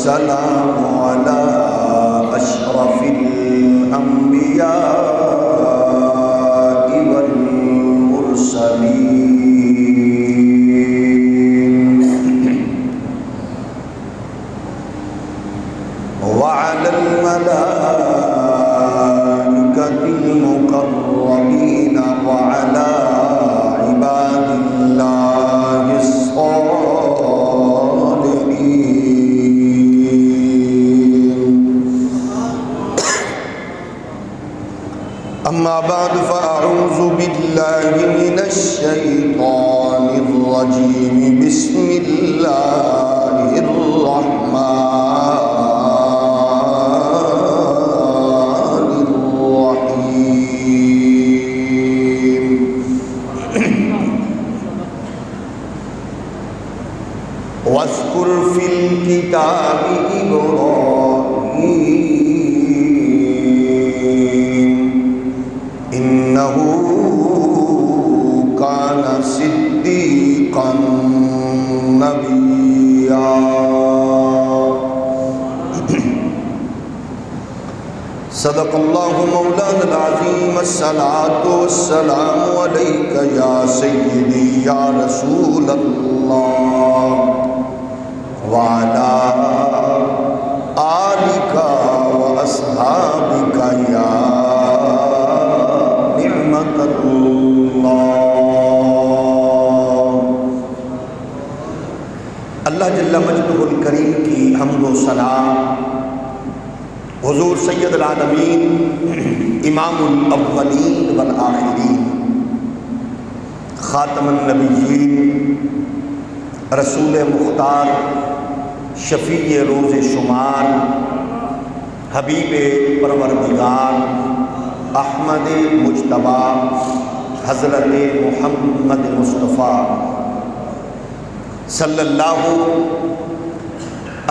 والسلام على أشرف الأنبياء والمرسلين وعلى الملائكة المقربين وعلى عباد الله الصالحين. أما بعد فأعوذ بالله من الشيطان الرجيم. بسم الله الرحمن الرحيم. واذكر في الكتاب إبراهيم إنه كان صديقا نبيا. صدق الله مولانا العظيم. الصلاة والسلام عليك يا سيدي يا رسول الله وعلى آلك وأصحابك يا نعمة الله. اللہ جل مجدہ الکریم کی حمد و ثنا حضور سید العالمین امام الاولین والآخرین خاتم النبیین رسول مختار شفیع روز شمار حبیب پروردگار احمد مجتبی حضرت محمد مصطفیٰ صلی اللہ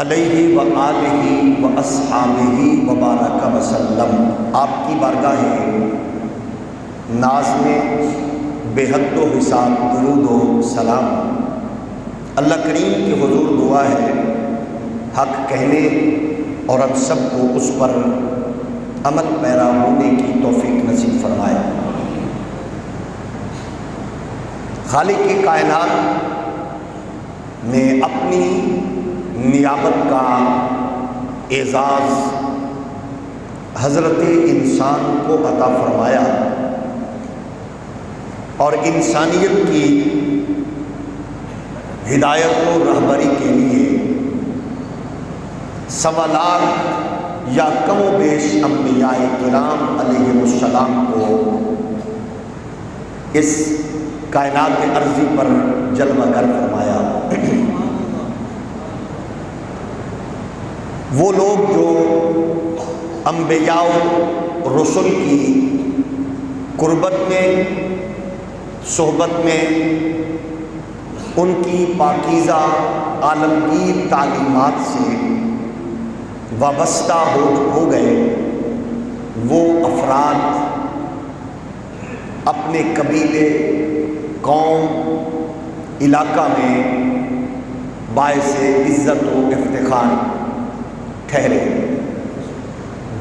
علیہ وآلہ واصحابہ وبارک وسلم. آپ کی بارگاہ ناز میں بے حد و حساب درود و سلام اللہ کریم کے حضور دعا ہے حق کہنے اور ہم سب کو اس پر عمل پیرا ہونے کی توفیق نصیب فرمائے. خالق کی کائنات نے اپنی نیابت کا اعزاز حضرت انسان کو عطا فرمایا اور انسانیت کی ہدایت و رہبری کے لیے 1.25 لاکھ یا کم و بیش انبیاء کرام علیہ السلام کو اس کائنات ارضی پر جلوہ گر فرمایا. وہ لوگ جو انبیاء و رسل کی قربت میں صحبت میں ان کی پاکیزہ عالمگیر تعلیمات سے وابستہ ہو گئے، وہ افراد اپنے قبیلے، قوم، علاقہ میں باعث عزت و افتخار ٹھہرے.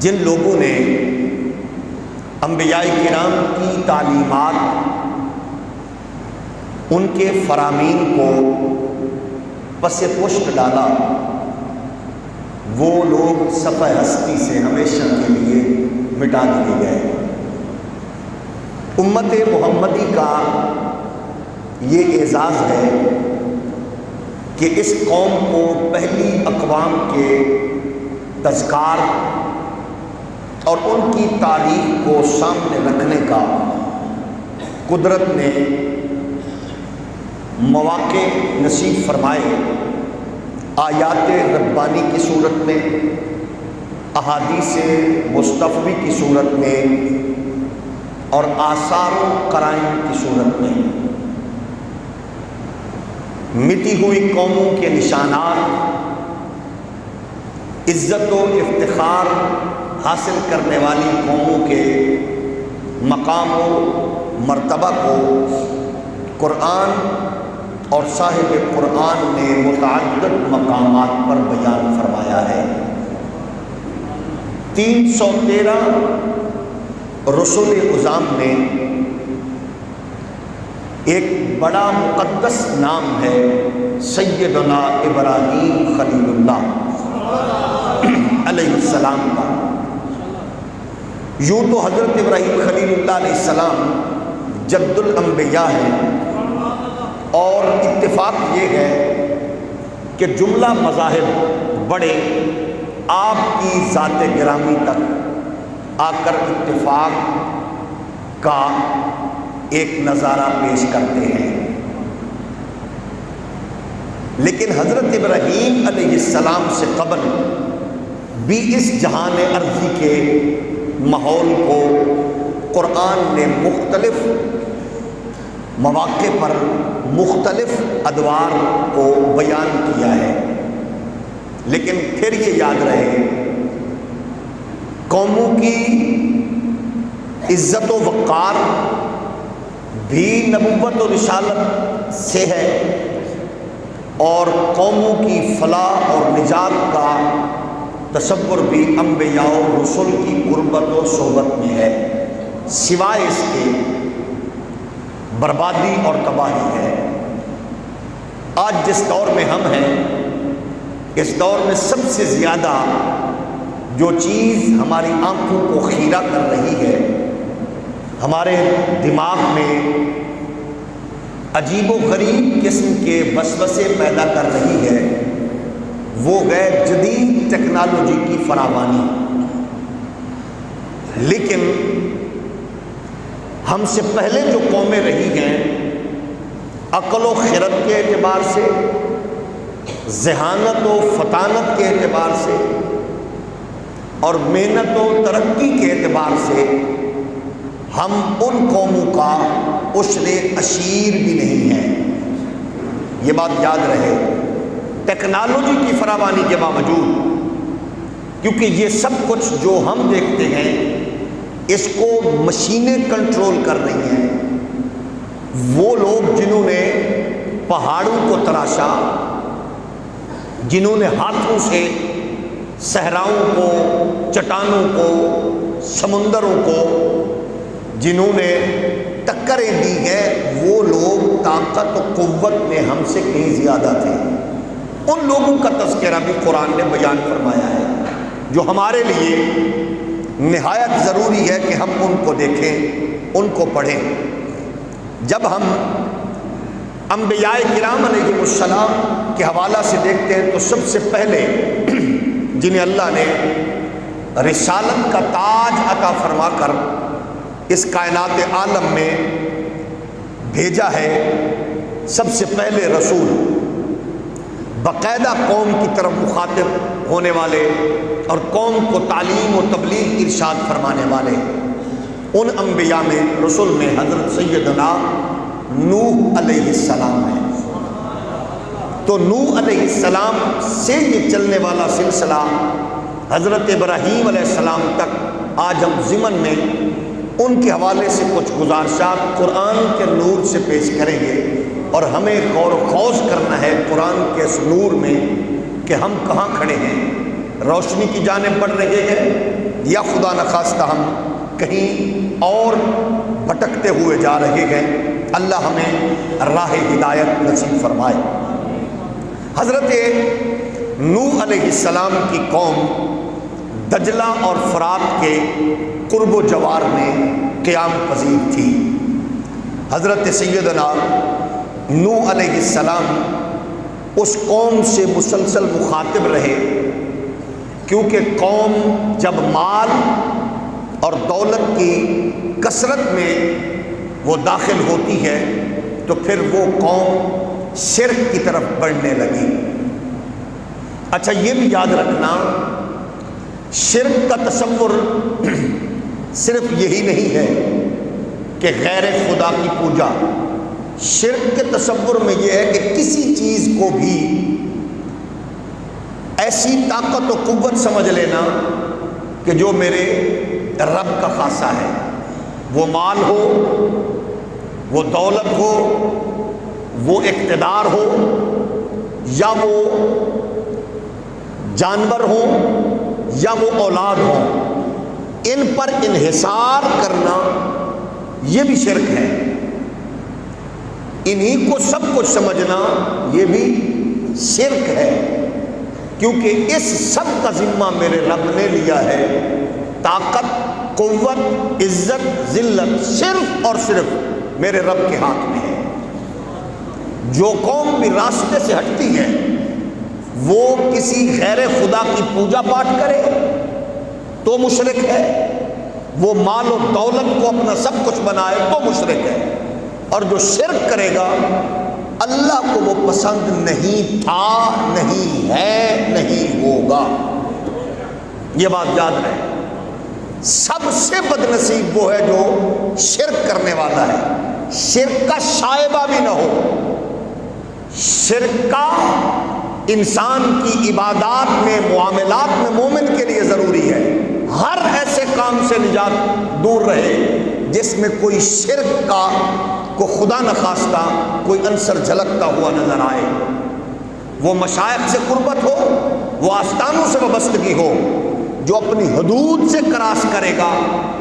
جن لوگوں نے انبیاء کرام کی تعلیمات، ان کے فرامین کو پس پشت ڈالا، وہ لوگ صفحہ ہستی سے ہمیشہ کے لیے مٹا دیے گئے. امت محمدی کا یہ اعزاز ہے کہ اس قوم کو پہلی اقوام کے تذکار اور ان کی تاریخ کو سامنے رکھنے کا قدرت نے مواقع نصیب فرمائے. آیات ربانی کی صورت میں، احادیث مصطفی کی صورت میں اور آثار و قرائن کی صورت میں مٹی ہوئی قوموں کے نشانات، عزت و افتخار حاصل کرنے والی قوموں کے مقام و مرتبہ کو قرآن اور صاحب قرآن نے متعدد مقامات پر بیان فرمایا ہے۔ 313 رسول اعظام میں ایک بڑا مقدس نام ہے سیدنا ابراہیم خلیل اللہ علیہ السلام کا۔ یوں تو حضرت ابراہیم خلیل اللہ علیہ السلام جد الانبیاء ہیں، اور اتفاق یہ ہے کہ جملہ مذاہب بڑے آپ کی ذات گرامی تک آ کر اتفاق کا ایک نظارہ پیش کرتے ہیں، لیکن حضرت ابراہیم علیہ السلام سے قبل بھی اس جہان ارضی کے ماحول کو قرآن نے مختلف مواقع پر مختلف ادوار کو بیان کیا ہے۔ لیکن پھر یہ یاد رہے، قوموں کی عزت و وقار بھی نبوت و رسالت سے ہے، اور قوموں کی فلاح اور نجات کا تصور بھی انبیاء و رسل کی قربت و صحبت میں ہے، سوائے اس کے بربادی اور تباہی ہے۔ آج جس دور میں ہم ہیں، اس دور میں سب سے زیادہ جو چیز ہماری آنکھوں کو خیرہ کر رہی ہے، ہمارے دماغ میں عجیب و غریب قسم کے وسوسے پیدا کر رہی ہے، وہ ہے جدید ٹیکنالوجی کی فراوانی۔ لیکن ہم سے پہلے جو قومیں رہی ہیں، عقل و خرد کے اعتبار سے، ذہانت و فطانت کے اعتبار سے، اور محنت و ترقی کے اعتبار سے ہم ان قوموں کا عشر عشیر بھی نہیں ہیں۔ یہ بات یاد رہے، ٹیکنالوجی کی فراوانی کے باوجود، کیونکہ یہ سب کچھ جو ہم دیکھتے ہیں اس کو مشینیں کنٹرول کر رہی ہیں۔ وہ لوگ جنہوں نے پہاڑوں کو تراشا، جنہوں نے ہاتھوں سے صحراؤں کو، چٹانوں کو، سمندروں کو جنہوں نے ٹکریں دی ہیں، وہ لوگ طاقت و قوت میں ہم سے کہیں زیادہ تھے۔ ان لوگوں کا تذکرہ بھی قرآن نے بیان فرمایا ہے، جو ہمارے لیے نہایت ضروری ہے کہ ہم ان کو دیکھیں، ان کو پڑھیں۔ جب ہم انبیاء کرام علیہ السلام کے حوالہ سے دیکھتے ہیں تو سب سے پہلے جنہیں اللہ نے رسالت کا تاج عطا فرما کر اس کائنات عالم میں بھیجا ہے، سب سے پہلے رسول، باقاعدہ قوم کی طرف مخاطب ہونے والے اور قوم کو تعلیم و تبلیغ ارشاد فرمانے والے، ان انبیاء میں رسول میں حضرت سیدنا نوح علیہ السلام ہے۔ تو نوح علیہ السلام سے یہ چلنے والا سلسلہ حضرت ابراہیم علیہ السلام تک آج ہم ضمن میں ان کے حوالے سے کچھ گزارشات قرآن کے نور سے پیش کریں گے، اور ہمیں غور و خوض کرنا ہے قرآن کے اس نور میں کہ ہم کہاں کھڑے ہیں، روشنی کی جانب بڑھ رہے ہیں یا خدا نخواستہ ہم کہیں اور بھٹکتے ہوئے جا رہے ہیں۔ اللہ ہمیں راہ ہدایت نصیب فرمائے۔ حضرت نوح علیہ السلام کی قوم دجلہ اور فرات کے قرب و جوار میں قیام پذیر تھی۔ حضرت سیدنا نوح علیہ السلام اس قوم سے مسلسل مخاطب رہے، کیونکہ قوم جب مال اور دولت کی کثرت میں وہ داخل ہوتی ہے تو پھر وہ قوم شرک کی طرف بڑھنے لگی۔ اچھا یہ بھی یاد رکھنا، شرک کا تصور صرف یہی نہیں ہے کہ غیر خدا کی پوجا، شرک کے تصور میں یہ ہے کہ کسی چیز کو بھی ایسی طاقت و قوت سمجھ لینا کہ جو میرے رب کا خاصہ ہے، وہ مال ہو، وہ دولت ہو، وہ اقتدار ہو یا وہ جانور ہو یا وہ اولاد ہو، ان پر انحصار کرنا یہ بھی شرک ہے۔ انہی کو سب کچھ سمجھنا یہ بھی شرک ہے، کیونکہ اس سب کا ذمہ میرے رب نے لیا ہے۔ طاقت، قوت، عزت، ذلت صرف اور صرف میرے رب کے ہاتھ میں ہے۔ جو قوم بھی راستے سے ہٹتی ہے، وہ کسی غیر خدا کی پوجا پاٹ کرے تو مشرک ہے، وہ مال و دولت کو اپنا سب کچھ بنائے تو مشرک ہے، اور جو شرک کرے گا اللہ کو وہ پسند نہیں تھا، نہیں ہے، نہیں ہوگا۔ یہ بات یاد رہے۔ سب سے بد نصیب وہ ہے جو شرک کرنے والا ہے، شرک کا شائبہ بھی نہ ہو۔ شرک کا انسان کی عبادات میں، معاملات میں مومن کے لیے ضروری ہے۔ ہر ایسے کام سے نجات دور رہے جس میں کوئی شرک کا کو خدا نخواستہ کوئی عنصر جھلکتا ہوا نظر آئے۔ وہ مشائخ سے قربت ہو، وہ آستانوں سے وابستگی ہو، جو اپنی حدود سے کراس کرے گا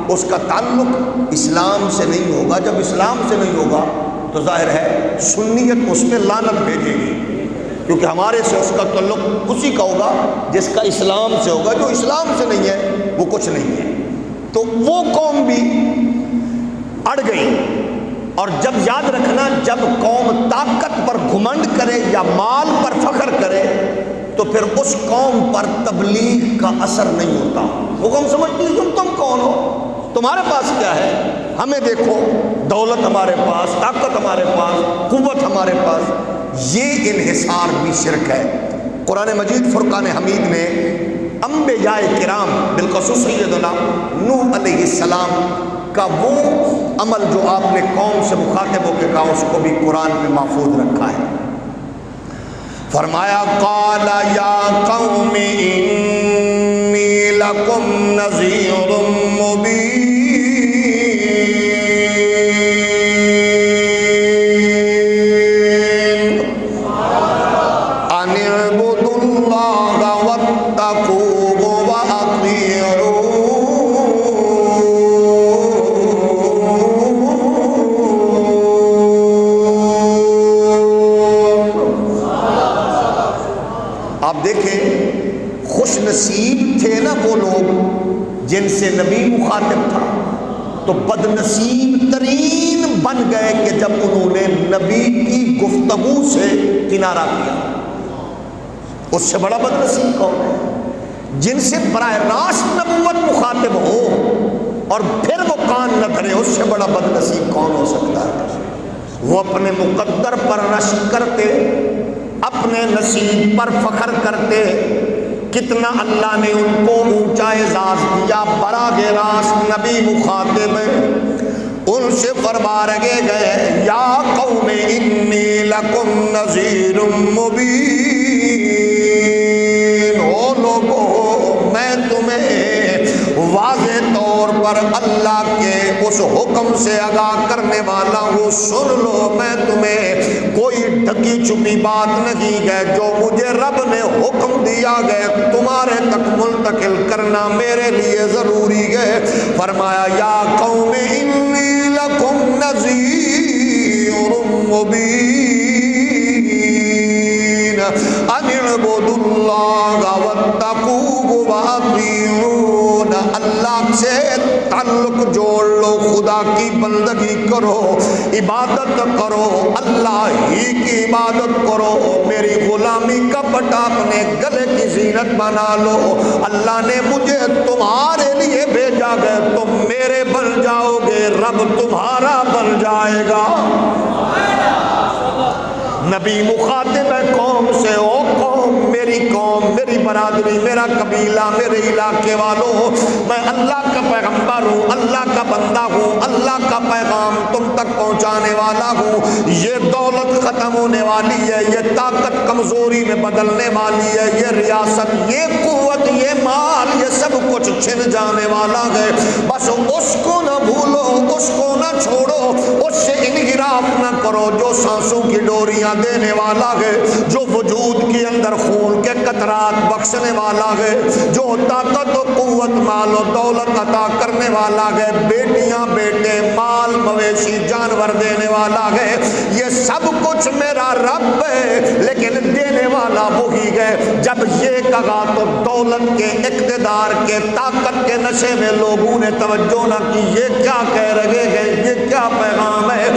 اس کا تعلق اسلام سے نہیں ہوگا۔ جب اسلام سے نہیں ہوگا تو ظاہر ہے سنیت اس میں لعنت بھیجے گی، کیونکہ ہمارے سے اس کا تعلق اسی کا ہوگا جس کا اسلام سے ہوگا۔ جو اسلام سے نہیں ہے وہ کچھ نہیں ہے۔ تو وہ قوم بھی اڑ گئی۔ اور جب یاد رکھنا، جب قوم طاقت پر گھمنڈ کرے یا مال پر فخر کرے تو پھر اس قوم پر تبلیغ کا اثر نہیں ہوتا۔ وہ قوم سمجھتی ہے تم کون ہو، تمہارے پاس کیا ہے، ہمیں دیکھو، دولت ہمارے پاس، طاقت ہمارے پاس، قوت ہمارے پاس۔ یہ انحصار بھی شرک ہے۔ قرآن مجید فرقان حمید نے انبیاء کرام بالخصوص سیدنا نوح علیہ السلام کا وہ عمل جو آپ نے قوم سے مخاطب ہو کے کہا، اس کو بھی قرآن میں محفوظ رکھا ہے۔ فرمایا قال یا قوم انی لکم نذیر مبین ان اعبدوا اللہ واتقوہ واطیعون۔ آپ دیکھیں، خوش نصیب تھے نا وہ لوگ جن سے نبی مخاطب تھا، تو بد نصیب ترین بن گئے کہ جب انہوں نے نبی کی گفتگو سے کنارہ کیا۔ اس سے بڑا بد نصیب کون ہے؟ جن سے براہ راست نبوت مخاطب ہو اور پھر وہ کان نہ دھرے، اس سے بڑا بد نصیب کون ہو سکتا ہے؟ وہ اپنے مقدر پر رشک کرتے، اپنے نصیب پر فخر کرتے۔ کتنا اللہ نے ان کو اونچا اعزاز دیا، براہ راست نبی مخاطب ان سے فرما رہے گئے یا قوم انی لکم نذیر مبین، او لوگو میں تمہیں واضح طور پر اللہ کے اس حکم سے آگاہ کرنے والا ہوں، سن لو، میں تمہیں کوئی ڈھکی چھپی بات نہیں ہے، جو مجھے رب نے حکم دیا گیا تمہارے تک منتقل کرنا میرے لیے ضروری ہے۔ فرمایا یا قوم انی لکم نذیر مبین ان اعبدوا اللہ واتقوہ واطیعون۔ اللہ سے تعلق جوڑ لو، خدا کی بندگی کرو، عبادت کرو، اللہ ہی کی عبادت کرو، میری غلامی کا پٹا اپنے گلے کی زینت بنا لو۔ اللہ نے مجھے تمہارے لیے بھیجا گیا، تم میرے بن جاؤ گے، رب تمہارا بن جائے گا۔ نبی مخاطب ہے قوم سے، او قوم، میری قوم، میری برادری، میرا قبیلہ، میرے علاقے والوں، میں اللہ کا پیغمبر ہوں، اللہ کا بندہ ہوں، اللہ کا پیغام تم تک پہنچانے والا ہوں۔ یہ دولت ختم ہونے والی ہے، یہ طاقت کمزوری میں بدلنے والی ہے، یہ ریاست، یہ قوت، یہ مال، یہ سب کچھ چھن جانے والا ہے۔ بس اس کو نہ بھولو، اس کو نہ چھوڑو، اس سے انحراف نہ کرو۔ کرو جو سانسوں کی ڈوریاں دینے والا ہے، جو وجود کے اندر خون کے قطرات بخشنے والا ہے، جو طاقت و قوت مال و دولت عطا کرنے والا ہے، بیٹیاں بیٹے مال مویشی جانور دینے والا ہے، یہ سب کچھ میرا رب ہے، لیکن دینے والا وہی ہے۔ جب یہ کہا تو دولت کے اقتدار کے طاقت کے نشے میں لوگوں نے توجہ نہ کی، یہ کیا کہہ رہے ہیں، یہ کیا پیغام ہے؟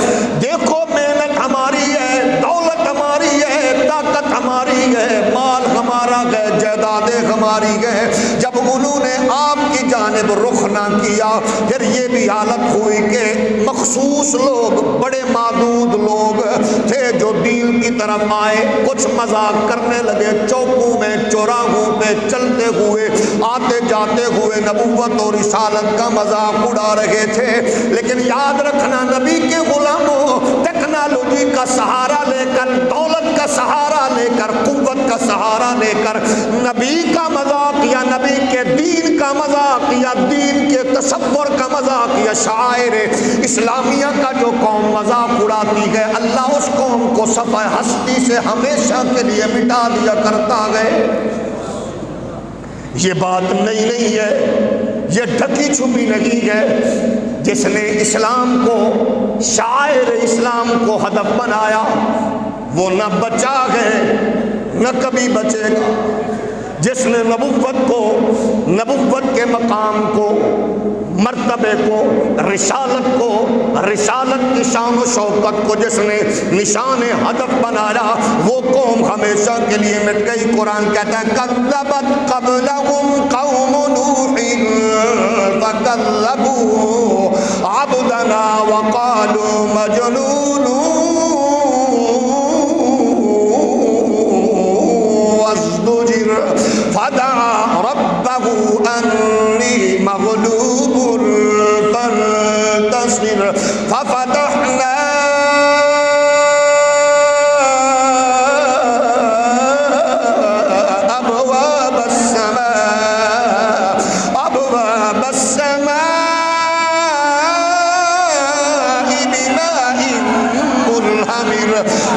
دیکھو محنت ہماری ہے، دولت ہماری ہے، طاقت ہماری ہے، مال ہمارا ہے، جائیدادیں ہماری ہے۔ جب انہوں نے آپ کی جانب رخ نہ کیا، پھر یہ بھی حالت ہوئی کہ مخصوص لوگ، بڑے معدود لوگ تھے جو دین کی طرف آئے، کچھ مذاق کرنے لگے، چوکوں میں چوراہوں پہ چلتے ہوئے آتے جاتے ہوئے نبوت اور رسالت کا مذاق اڑا رہے تھے۔ لیکن یاد رکھنا نبی کے غلاموں، ٹیکنالوجی کا سہارا لے کر، دولت کا سہارا لے کر، قوت کا سہارا لے کر نبی کا مذاق یا نبی کے دین کا مذاق یا دین کے تصور کا مذاق یا شاعر اسلامیہ کا جو قوم مذاق اڑاتی ہے، اللہ اس قوم کو صفحہ ہستی سے ہمیشہ کے لیے مٹا دیا کرتا ہے۔ یہ بات نہیں ہے، یہ ڈھکی چھپی نہیں ہے۔ جس نے اسلام کو، شاعر اسلام کو ہدف بنایا، وہ نہ بچا ہے نہ کبھی بچے گا۔ جس نے نبوت کو، نبوت کے مقام کو، مرتبے کو، رسالت کو، رسالت کی شان و شوکت کو جس نے نشان ہدف بنایا، وہ قوم ہمیشہ کے لیے مٹ گئی۔ قرآن کہتا ہے کذبت قبلہم قوم نوح فکذبوا عبدنا وقالوا مجنون وازدجر فدعا ربه انی مغلوب فانتصر ففتحنا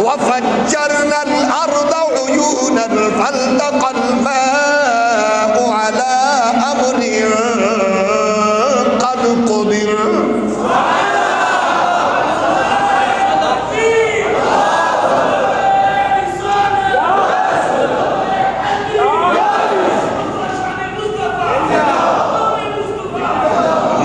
وفجرنا الأرض عيونا فالتقى الماء على أمر قد قدر۔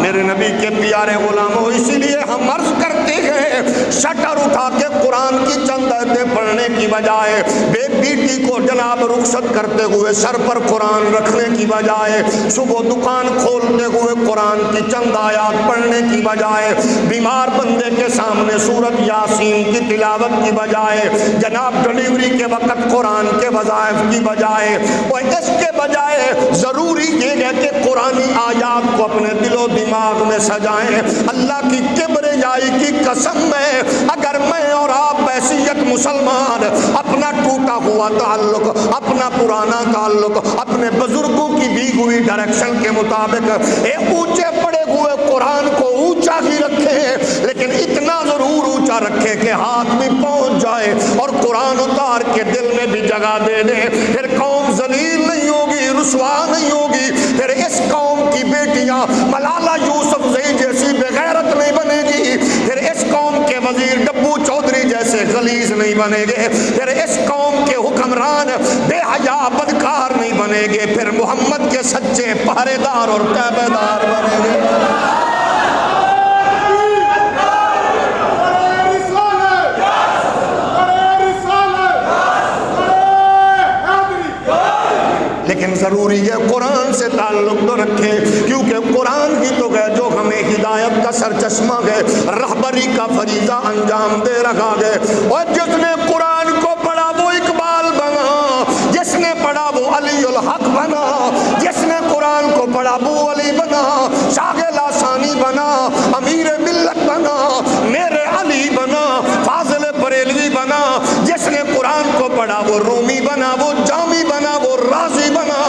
میرے نبی کے پیارے غلاموں، اسی لیے ہم عرض کرتے ہیں شٹر اٹھا کے قرآن کی چند آیتیں پڑھنے کی بجائے، بیٹی کو جناب رخصت کرتے ہوئے سر پر قرآن رکھنے کی بجائے، صبح دکان کھولتے ہوئے قرآن کی چند آیات پڑھنے کی بجائے، بیمار بندے کے سامنے سورت یاسین کی تلاوت کی بجائے، جناب ڈلیوری کے وقت قرآن کے وظائف کی بجائے، اور اس کے بجائے ضروری یہ ہے کہ قرآنی آیات کو اپنے دل و دماغ میں سجائیں۔ اللہ کی کبریائی کی قسم ہے، اگر میں اور آپ بحیثیت مسلمان اپنا ٹوٹا ہوا تعلق، اپنا پرانا تعلق، اپنے بزرگوں کی دی ہوئی ڈائریکشن کے مطابق اونچے پڑے ہوئے قرآن کو اونچا ہی رکھیں، لیکن اتنا ضرور اونچا رکھیں کہ ہاتھ بھی پہنچ جائے اور قرآن اتار کے دل میں بھی جگہ دے دے، پھر قوم ذلیل نہیں ہوگی، رسوا نہیں ہوگی، پھر اس قوم کی بیٹیاں ملالہ یوسف زئی جیسی بغیرت نہیں بنے گی، پھر اس قوم کے وزیر ڈبو چودھری جیسے غلیظ نہیں بنے گے، پھر اس قوم کے حکمران بے حیا بدکار نہیں بنے گے، پھر محمد کے سچے پہرے دار اور تابع دار بنے گے۔ لیکن ضروری ہے قرآن سے تعلق تو رکھے، کیونکہ قرآن ہی تو ہے جو ہمیں ہدایت کا سرچشمہ ہے، رہبری کا فریضہ انجام دے رہا ہے۔ اور جس نے قرآن کو پڑھا وہ اقبال بنا، جس نے پڑھا وہ علی الحق بنا، جس نے قرآن کو پڑھا وہ علی بنا، شاغل آسانی بنا، امیر ملت بنا، میرے علی بنا، فاضل بریلوی بنا، جس نے قرآن کو پڑھا وہ رومی بنا، وہ جامی بنا، وہ رازی بنا،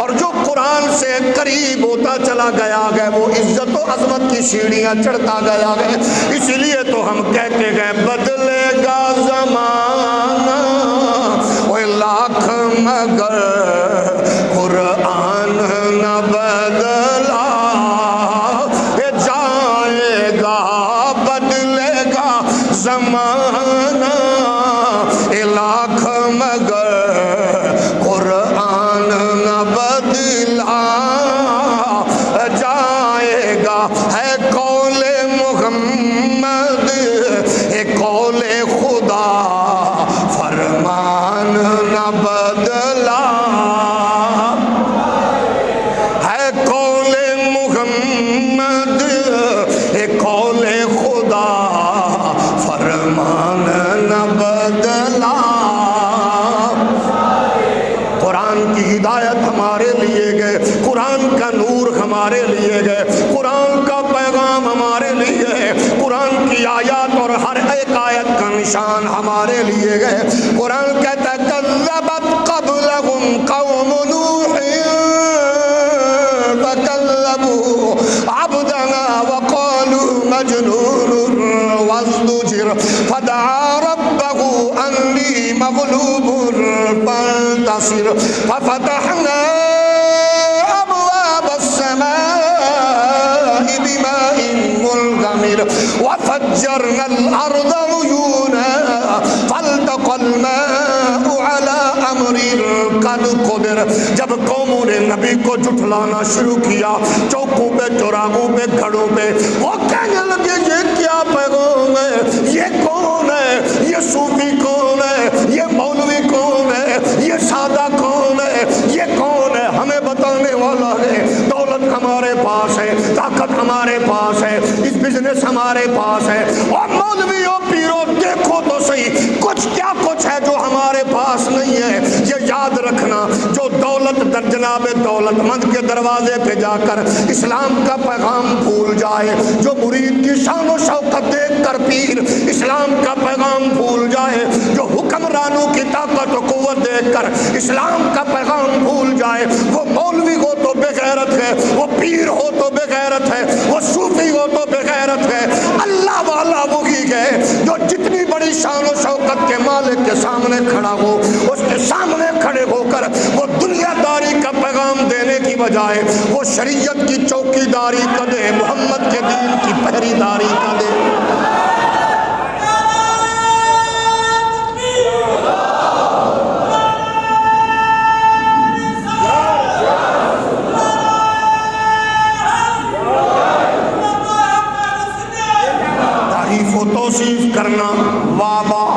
اور جو قرآن سے قریب ہوتا چلا گیا ہے وہ عزت و عظمت کی سیڑھیاں چڑھتا گیا ہے۔ اسی لیے تو ہم کہتے ہیں بدلے گئے، قرآن کی آیات اور ہر ایک آیت کا نشان ہمارے لیے گئے۔ قرآن کہتا ہے کذبت قبلہم قوم نوح فکذبوا عبدنا وقالوا مجنون وازدجر فدعا ربه انی مغلوب فانتصر ففتحنا ابواب السماء بماء منهمر وفجرنا الارض عيونا فالتقى الماء على امر قد قدر۔ جب قوموں نے نبی کو جھٹلانا شروع کیا، چوکوں پہ چوراہوں پہ گھڑوں پہ، وہ کہنے لگے یہ کیا پیغام ہے، یہ کون ہے، یہ صوفی کون ہے، یہ مولوی کون ہے، یہ سادہ کون ہے، یہ کون ہے، ہمیں بتانے والا ہے۔ دولت ہمارے پاس ہے، طاقت ہمارے پاس ہے، اس بزنس ہمارے پاس ہے، اور مولویوں پیرو دیکھو تو صحیح کچھ کیا کچھ ہے جو ہمارے پاس نہیں ہے۔ یہ یاد رکھنا، جو دولت در جناب دولت مند کے دروازے پہ جا کر اسلام کا پیغام بھول جائے، جو مرید کی شان و شوکت دیکھ کر پیر اسلام کا پیغام بھول جائے، جو حکمرانوں کی طاقت و قوت دیکھ کر اسلام کا پیغام بھول جائے، وہ مولوی ہو تو بے غیرت ہے، وہ پیر ہو تو بے غیرت ہے، وہ صوفی ہو تو بے غیرت ہے۔ اللہ والا وہی ہے جو جتنی بڑی شان و شوکت کے مالک کے سامنے کھڑا ہو، اس کے سامنے کھڑے ہو کر وہ دنیا داری کا پیغام دینے کی بجائے وہ شریعت کی چوکی داری کا دے، محمد کے دین کی پہری داری کا دے۔ تعریف و توصیف کرنا، واہ واہ،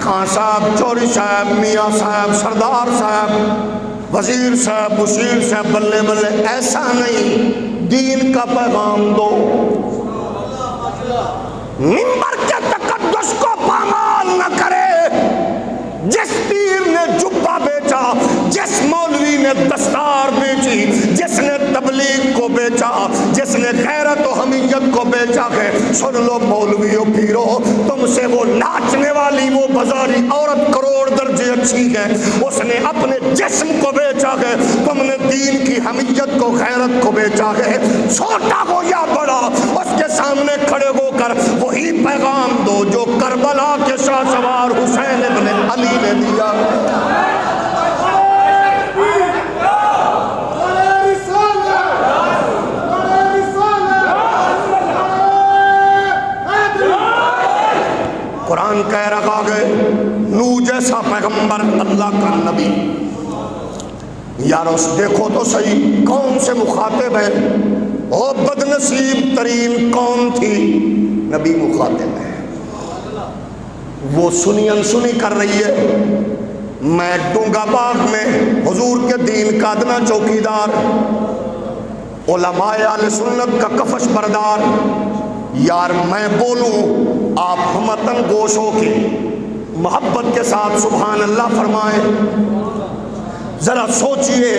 خان صاحب، چوری صاحب، میاں صاحب، سردار صاحب، وزیر صاحب، مشیر صاحب، بلے بلے، ایسا نہیں، دین کا پیغام دو۔ منبر کے تقدس کو پامال نہ کرے۔ جس پیر نے جبہ بیچا، جس مولوی نے دستار بیچی، جس نے تبلیغ کو بیچا، جس نے غیرت و حمیت کو بیچا ہے، سن لو مولویوں پیرو، تم سے وہ ناچنے والی وہ بازاری عورت کروڑ درجے اچھی ہے، اس نے اپنے جسم کو بیچا ہے، تم نے دین کی حمیت کو غیرت کو بیچا ہے۔ چھوٹا ہو یا بڑا، اس کے سامنے کھڑے ہو کر وہی پیغام دو جو کربلا کے شاہ سوار حسین ابن علی نے دیا۔ قرآن کہہ رہا ہے نوح جیسا پیغمبر، اللہ کا نبی، یارو دیکھو تو صحیح کون سے مخاطب ہے، او بد نصیب ترین قوم تھی، نبی مخاطب ہے، وہ سنی انسنی کر رہی ہے۔ میں ڈونگا باغ میں حضور کے دین کا ادنا چوکیدار، علماء اہل سنت کا کفش بردار، یار میں بولوں آپ ہمتن گوش ہو کے محبت کے ساتھ سبحان اللہ فرمائیں۔ ذرا سوچئے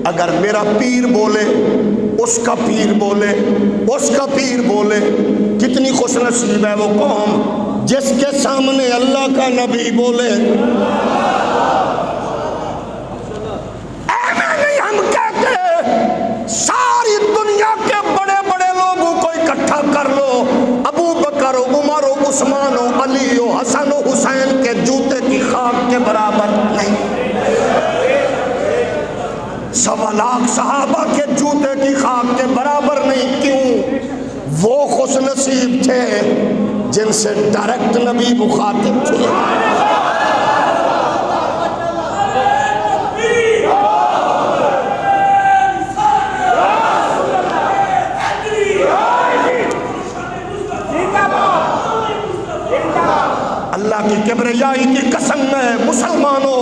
اگر میرا پیر بولے، اس کا پیر بولے، اس کا پیر بولے، کتنی خوش نصیب ہے وہ قوم جس کے سامنے اللہ کا نبی بولے۔ ہم کہتے ساری دنیا کے بڑے بڑے لوگوں کو اکٹھا کر لو، ابو بکر، عمر، عثمان، علی، حسن و حسین کے جوتے کی خاک کے برابر نہیں، 1.25 لاکھ صحابہ کے جوتے کی خاک کے برابر نہیں۔ کیوں؟ وہ خوش نصیب تھے جن سے ڈائریکٹ نبی مخاطب تھے۔ اللہ کی کبریائی کی قسم ہے مسلمانوں،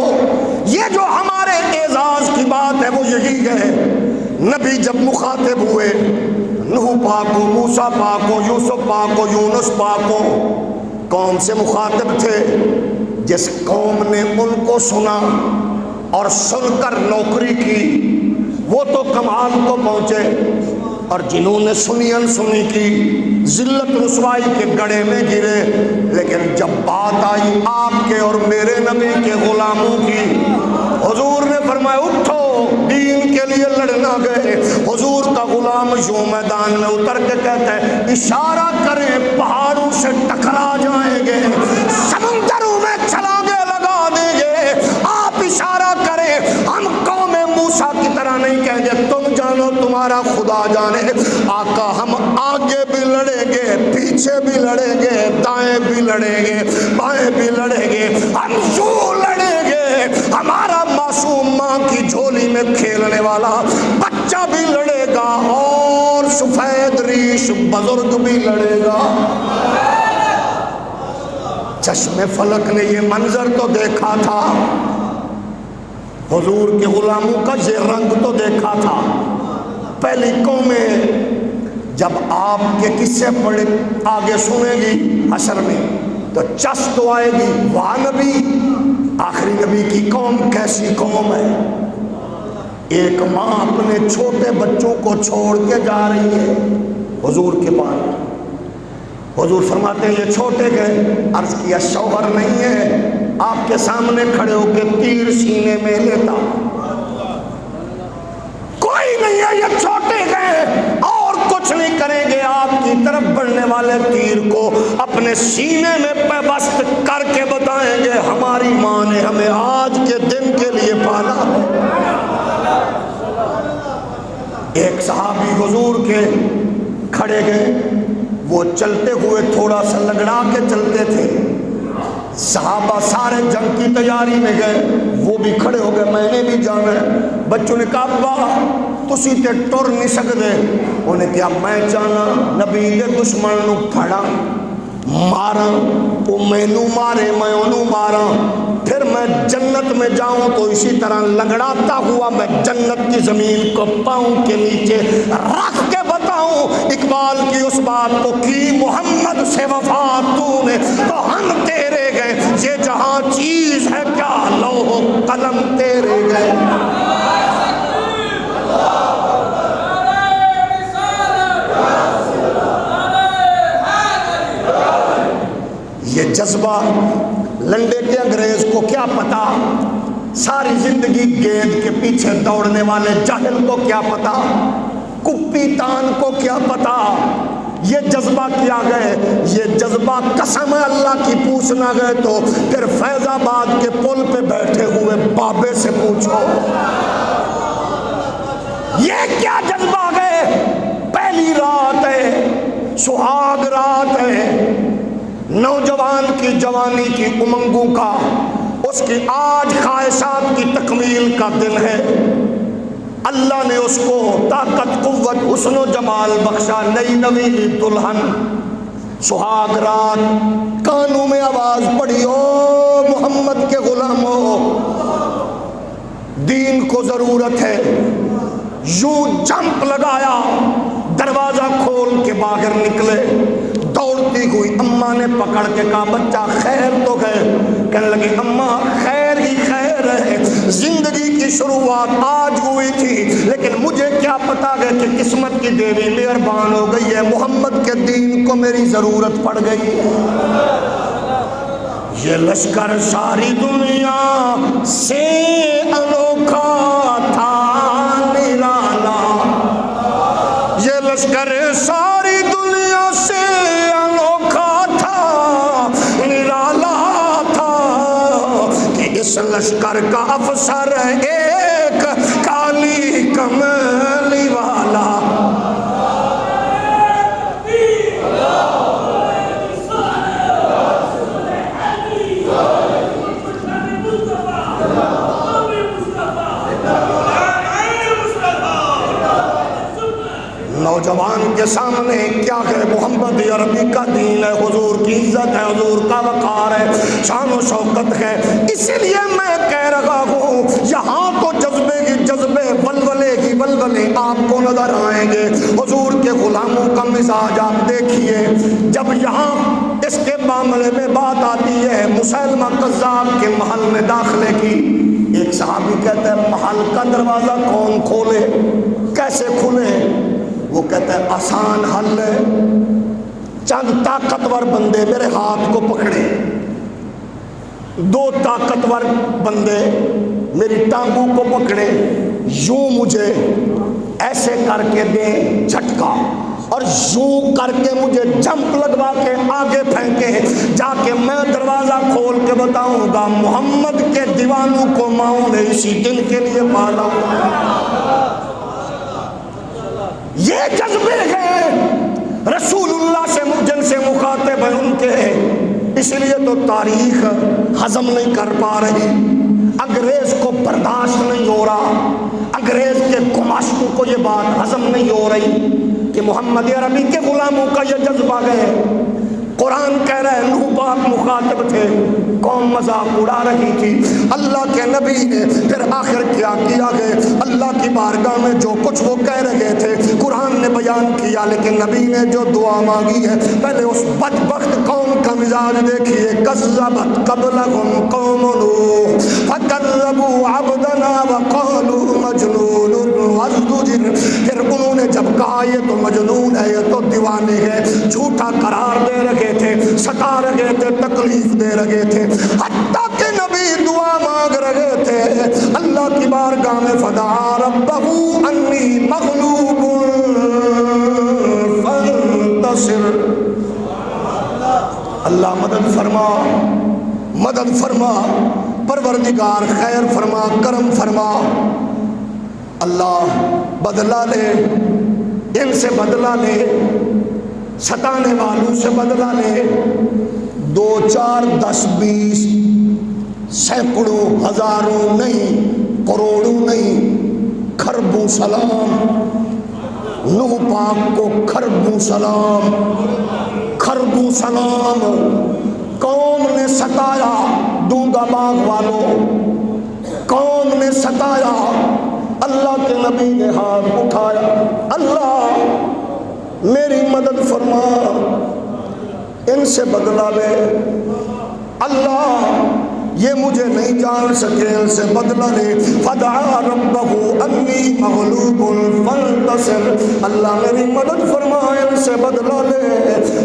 یہ جو ہمارے اعزاز کی بات ہے وہ یہی ہے، نبی جب مخاطب ہوئے، نوح پاک ہو، موسیٰ پاک ہو، یوسف پاک ہو، یونس پاک ہو، قوم سے مخاطب تھے۔ جس قوم نے ان کو سنا اور سن کر نوکری کی وہ تو کمال کو پہنچے، اور جنہوں نے سنی انسنی کی ذلت رسوائی کے گڑھے میں گرے، لیکن جب بات آئی آپ کے اور میرے نبی کے غلاموں کی، حضور نے فرمایا اٹھو، دین کے لیے لڑنا گئے۔ حضور کا غلام یوں میدان میں اتر کے کہتا ہے اشارہ کریں پہاڑوں سے ٹکرا جائیں گے، سمندروں میں چھلانگے لگا دیں گے، آپ اشارہ کریں، ہم قوم موسیٰ کی طرح نہیں کہیں گے تم جانو تمہارا خدا جانے۔ آقا ہم آگے بھی لڑیں گے، پیچھے بھی لڑیں گے، دائیں بھی لڑیں گے، بائیں بھی لڑیں گے، ہم یوں لڑیں گے، ہمارا معصوم ماں کی جھولی میں کھیلنے والا بچہ بھی لڑے گا اور سفید ریش بزرگ بھی لڑے گا۔ چشم فلک نے یہ منظر تو دیکھا تھا، حضور کے غلاموں کا یہ رنگ تو دیکھا تھا۔ پہلی قومیں جب آپ کے قصے پڑے آگے سنیں گی حشر میں تو چس تو آئے گی، واہ نبی، آخری نبی کی قوم کیسی قوم ہے۔ ایک ماں اپنے چھوٹے بچوں کو چھوڑ کے جا رہی ہے حضور کے پاس، حضور فرماتے ہیں یہ چھوٹے گئے، عرض کیا شوہر نہیں ہے، آپ کے سامنے کھڑے ہو کے تیر سینے میں لیتا، کوئی نہیں ہے، یہ چھوٹے گئے اور کچھ نہیں کریں گے، آپ کی طرف بڑھنے والے تیر کو اپنے سینے میں پیوست کر کے بتائیں گے ہماری ماں نے ہمیں آج کے دن کے لیے پالا ہے۔ ایک صحابی حضور کے کھڑے گئے، وہ چلتے ہوئے تھوڑا سا لگڑا کے چلتے تھے، صحابہ سارے جنگ کی تیاری میں گئے، وہ بھی کھڑے ہو گئے میں نے بھی جانا ہے۔ بچوں نے کہا ابا تسی تے ٹر نہیں سکتے، انہیں کہا میں جانا، نبی دے دشمن نو پھڑا مارا، وہ مینو مارے میں انہوں مارا، پھر میں جنت میں جاؤں تو اسی طرح لگڑاتا ہوا میں جنت کی زمین کو پاؤں کے نیچے رکھ کے بتاؤں اقبال کی اس بات کو کی محمد سے وفا تو نے تو ہم تیرے گئے، یہ جہاں چیز ہے کیا لوح و قلم تیرے گئے۔ یہ جذبہ لنڈے کے انگریز کو کیا پتا، ساری زندگی گیند کے پیچھے دوڑنے والے جاہل کو کیا پتا، کپی تان کو کیا پتا، یہ جذبہ کیا گئے، یہ جذبہ قسم اللہ کی پوچھنا گئے تو پھر فیض آباد کے پل پہ بیٹھے ہوئے بابے سے پوچھو یہ کیا جذبہ گئے۔ پہلی رات ہے، سہاگ رات ہے، نوجوان کی جوانی کی امنگوں کا، اس کی آج خواہشات کی تکمیل کا دن ہے، اللہ نے اس کو طاقت قوت حسن و جمال بخشا، نئی نوی دلہن، سہاگ رات، کانوں میں آواز پڑی او محمد کے غلاموں دین کو ضرورت ہے، یوں جمپ لگایا، دروازہ کھول کے باہر نکلے، دوڑتی ہوئی اماں نے پکڑ کے کہا بچہ خیر تو گئے، کہنے لگے اماں خیر ہی خیر ہے، زندگی کی شروعات آج ہوئی تھی لیکن مجھے کیا پتا گیا کہ قسمت کی دیوی مہربان ہو گئی ہے، محمد کے دین کو میری ضرورت پڑ گئی ہے۔ یہ لشکر ساری دنیا سے انوکھا تھا نرالا، یہ لشکر ساری دنیا سے انوکھا تھا نرالا تھا کہ اس لشکر کا افسر ایک کالی کملی والا، نوجوان کے سامنے کیا ہے، محمد عربی کا دین ہے، حضور کی عزت ہے، حضور کا وقار ہے، شان و شوکت ہے، اسی لیے میں کہہ رہا ہوں یہاں تو جذبے ہی جذبے، ولولے ہی ولولے آپ کو نظر آئیں گے۔ حضور کے غلاموں کا مزاج آپ دیکھیے، جب یہاں اس کے معاملے میں بات آتی ہے مسیلمہ کذاب کے محل میں داخلے کی، ایک صحابی کہتا ہے محل کا دروازہ کون کھولے، کیسے کھلے؟ وہ کہتا ہے آسان حل ہے، چند طاقتور بندے میرے ہاتھ کو پکڑے، دو طاقتور بندے میری ٹانگوں کو پکڑے، یوں مجھے ایسے کر کے دیں جھٹکا، اور یوں کر کے مجھے جمپ لگوا کے آگے پھینکے، جا کے میں دروازہ کھول کے بتاؤں گا محمد کے دیوانوں کو ماؤں نے اسی دن کے لیے پالا۔ یہ جذبے ہیں رسول اللہ سے جن سے مخاطب ہیں ان کے، اس لیے تو تاریخ ہضم نہیں کر پا رہی، انگریز کو برداشت نہیں ہو رہا، انگریز کے گماشتوں کو یہ بات ہضم نہیں ہو رہی کہ محمد عربی کے غلاموں کا یہ جذبہ گئے۔ قرآن کہہ رہا ہے نوح پاک مخاطب تھے، قوم مذاق اڑا رہی تھی، اللہ کے نبی نے پھر آخر کیا کیا گئے، اللہ کی بارگاہ میں جو کچھ وہ کہہ رہے تھے قرآن نے بیان کیا، لیکن نبی نے جو دعا مانگی ہے پہلے اس بدبخت قوم کا مزاج دیکھیے۔ کذبت قبلہم قوم نوح فکذبوا عبدنا وقالوا مجنون وازدجر، پھر انہوں نے جب کہا یہ تو مجنون ہے، یہ تو دیوانے ہے، جھوٹا قرار دے رکھے تھے، ستا رہے تھے، تکلیف دے رہے تھے، حتیٰ کہ نبی دعا مانگ رہے تھے اللہ کی بارگاہ میں، فدعا ربہ انی مغلوب فانتصر، اللہ مدد فرما، مدد فرما، پروردگار خیر فرما، کرم فرما، اللہ بدلہ لے، ان سے بدلہ لے، ستانے والوں سے بدلہ لے، 2 4 10 20 سینکڑوں ہزاروں نہیں، کروڑوں نہیں، کھربوں سلام، نوح پاک کو کھربوں سلام، کھربوں سلام۔ قوم نے ستایا دونگا باغ والوں، قوم نے ستایا، اللہ کے نبی نے ہاتھ اٹھایا، اللہ میری مدد فرما، ان سے بدلہ لے، اللہ یہ مجھے نہیں جان سکے، ان سے بدلہ لے، فدعا ربہ انی مغلوب فانتصر، اللہ میری مدد فرما، ان سے بدلہ لے۔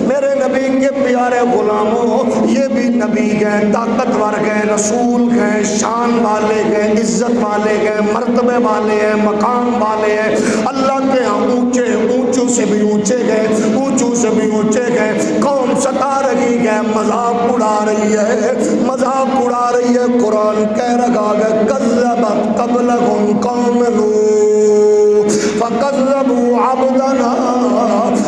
میرے نبی کے پیارے غلاموں، یہ بھی نبی گئے، طاقتور گئے، رسول گئے، شان والے گئے، عزت والے گئے، مرتبے والے ہیں، مقام والے ہیں، اللہ کے ہاں اونچے، اونچوں سے بھی اونچے گئے، اونچوں سے بھی اونچے گئے، قوم ستا رہی ہے، مذاق اڑا رہی ہے، مذاق اڑا رہی ہے، قرآن کہہ رہا ہے کذبت قبلہم قوم نوح فکذبوا عبدنا،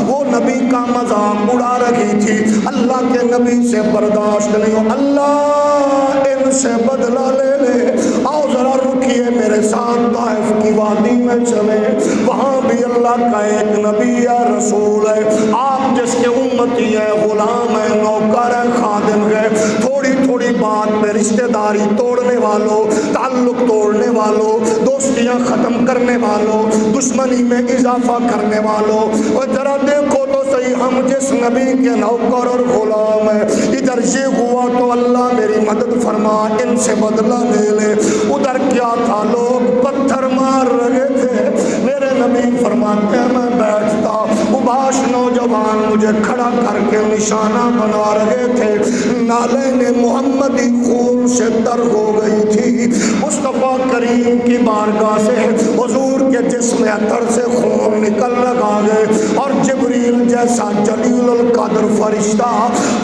وہ نبی کا مذاق اڑا رہی تھی، اللہ کے نبی سے برداشت نہیں ہو، اللہ ان سے بدلہ لے لے۔ آؤ ذرا رکیے میرے ساتھ طائف کی وادی میں چلے، وہاں بھی اللہ کا ایک نبی یا رسول ہے، آپ جس کے امتی ہے، غلام ہے، نوکر ہے، خادم ہے، تھوڑی تھوڑی بات میں رشتہ داری توڑنے والوں، تعلق توڑنے والوں، دوستیاں ختم کرنے والوں، دشمنی میں اضافہ کرنے والوں، اور ذرا دیکھو تو صحیح ہم جس نبی کے نوکر اور غلام ہے، ادھر یہ ہوا تو اللہ میری مدد فرما، ان سے بدلہ لے لے، ادھر کیا تھا، لوگ پتھر مار رہے تھے، میرے نبی فرماتے ہیں میں بیٹھتا، اباش نوجوان مجھے کھڑا کر کے نشانہ بنا رہے تھے، نالین محمدی خون سے تر ہو گئی تھی، مصطفیٰ کریم کی بارگاہ سے حضور کے جسم اطہر سے خون نکل لگا گئے، اور جبریل جیسا جلیل القدر فرشتہ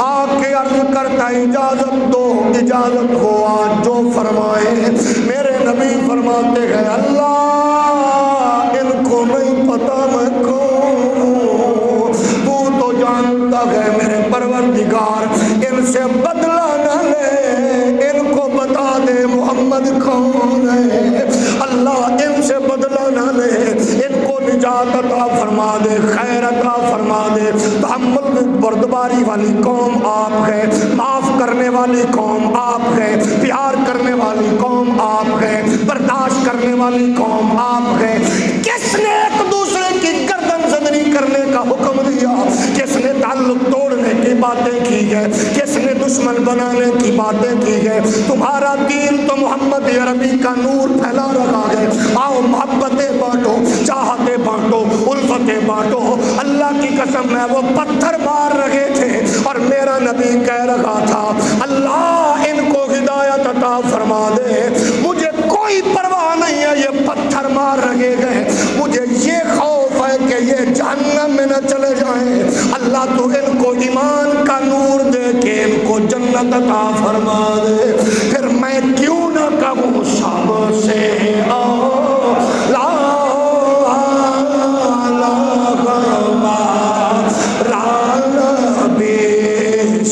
آ کے عرض کرتا اجازت دو، اجازت ہو آج جو فرمائے، میرے نبی فرماتے ہیں اللہ ان کو نہیں پتا میں کون ہوں، تو تو جانتا ہے میرے پروردگار، ان سے بدلہ نہ لے، ان کو بتا دے محمد کون ہے، اللہ ان سے بدلہ نہ لے، ان کو نجات عطا فرما دے، خیر عطا فرما دے، تحمل بردباری والی قوم آپ ہے، معاف کرنے والی قوم آپ ہے، پیار کرنے والی قوم آپ ہے، برداشت کرنے والی قوم آپ ہے، کس نے ایک دوسرے کی گردن زدنی کرنے کا حکم دیا، کس نے تعلق توڑنے کی باتیں کی ہے، کس نے دشمن بنانے کی باتیں کی ہے، تمہارا دین تو محمد عربی کا نور پھیلا رہا ہے، آؤ محبتیں بانٹو، چاہتیں بانٹو، الفت نعمتیں بانٹو۔ اللہ کی قسم میں وہ پتھر مار رہے تھے اور میرا نبی کہہ رہا تھا اللہ ان کو ہدایت عطا فرما دے، مجھے کوئی پرواہ نہیں ہے یہ پتھر مار رہے گئے، مجھے یہ خوف ہے کہ یہ جہنم میں نہ چلے جائیں، اللہ تو ان کو ایمان کا نور دے کے ان کو جنت عطا فرما دے۔ پھر میں کیوں نہ کہوں سب سے لا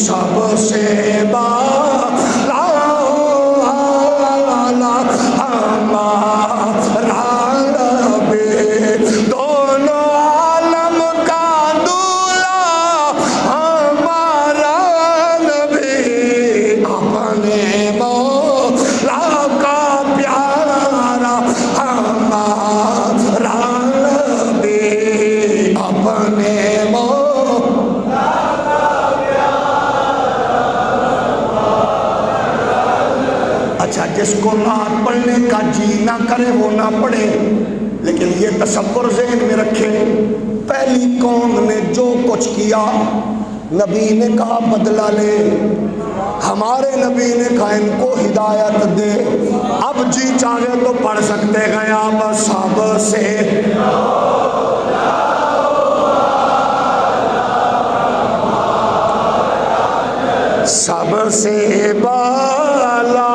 سب سے دونوں عالم کا دولہا ہمارا نبی، اپنے مولا کا پیارا ہمارا نبی، اپنے جس کو رات پڑھنے کا جی نہ کرے وہ نہ پڑھے، لیکن یہ تصور ذہن میں رکھے پہلی قوم نے جو کچھ کیا نبی نے کہا بدلہ لے، ہمارے نبی نے کہا ان کو ہدایت دے۔ اب جی چاہے تو پڑھ سکتے ہیں آپ سب سے سب سے بالا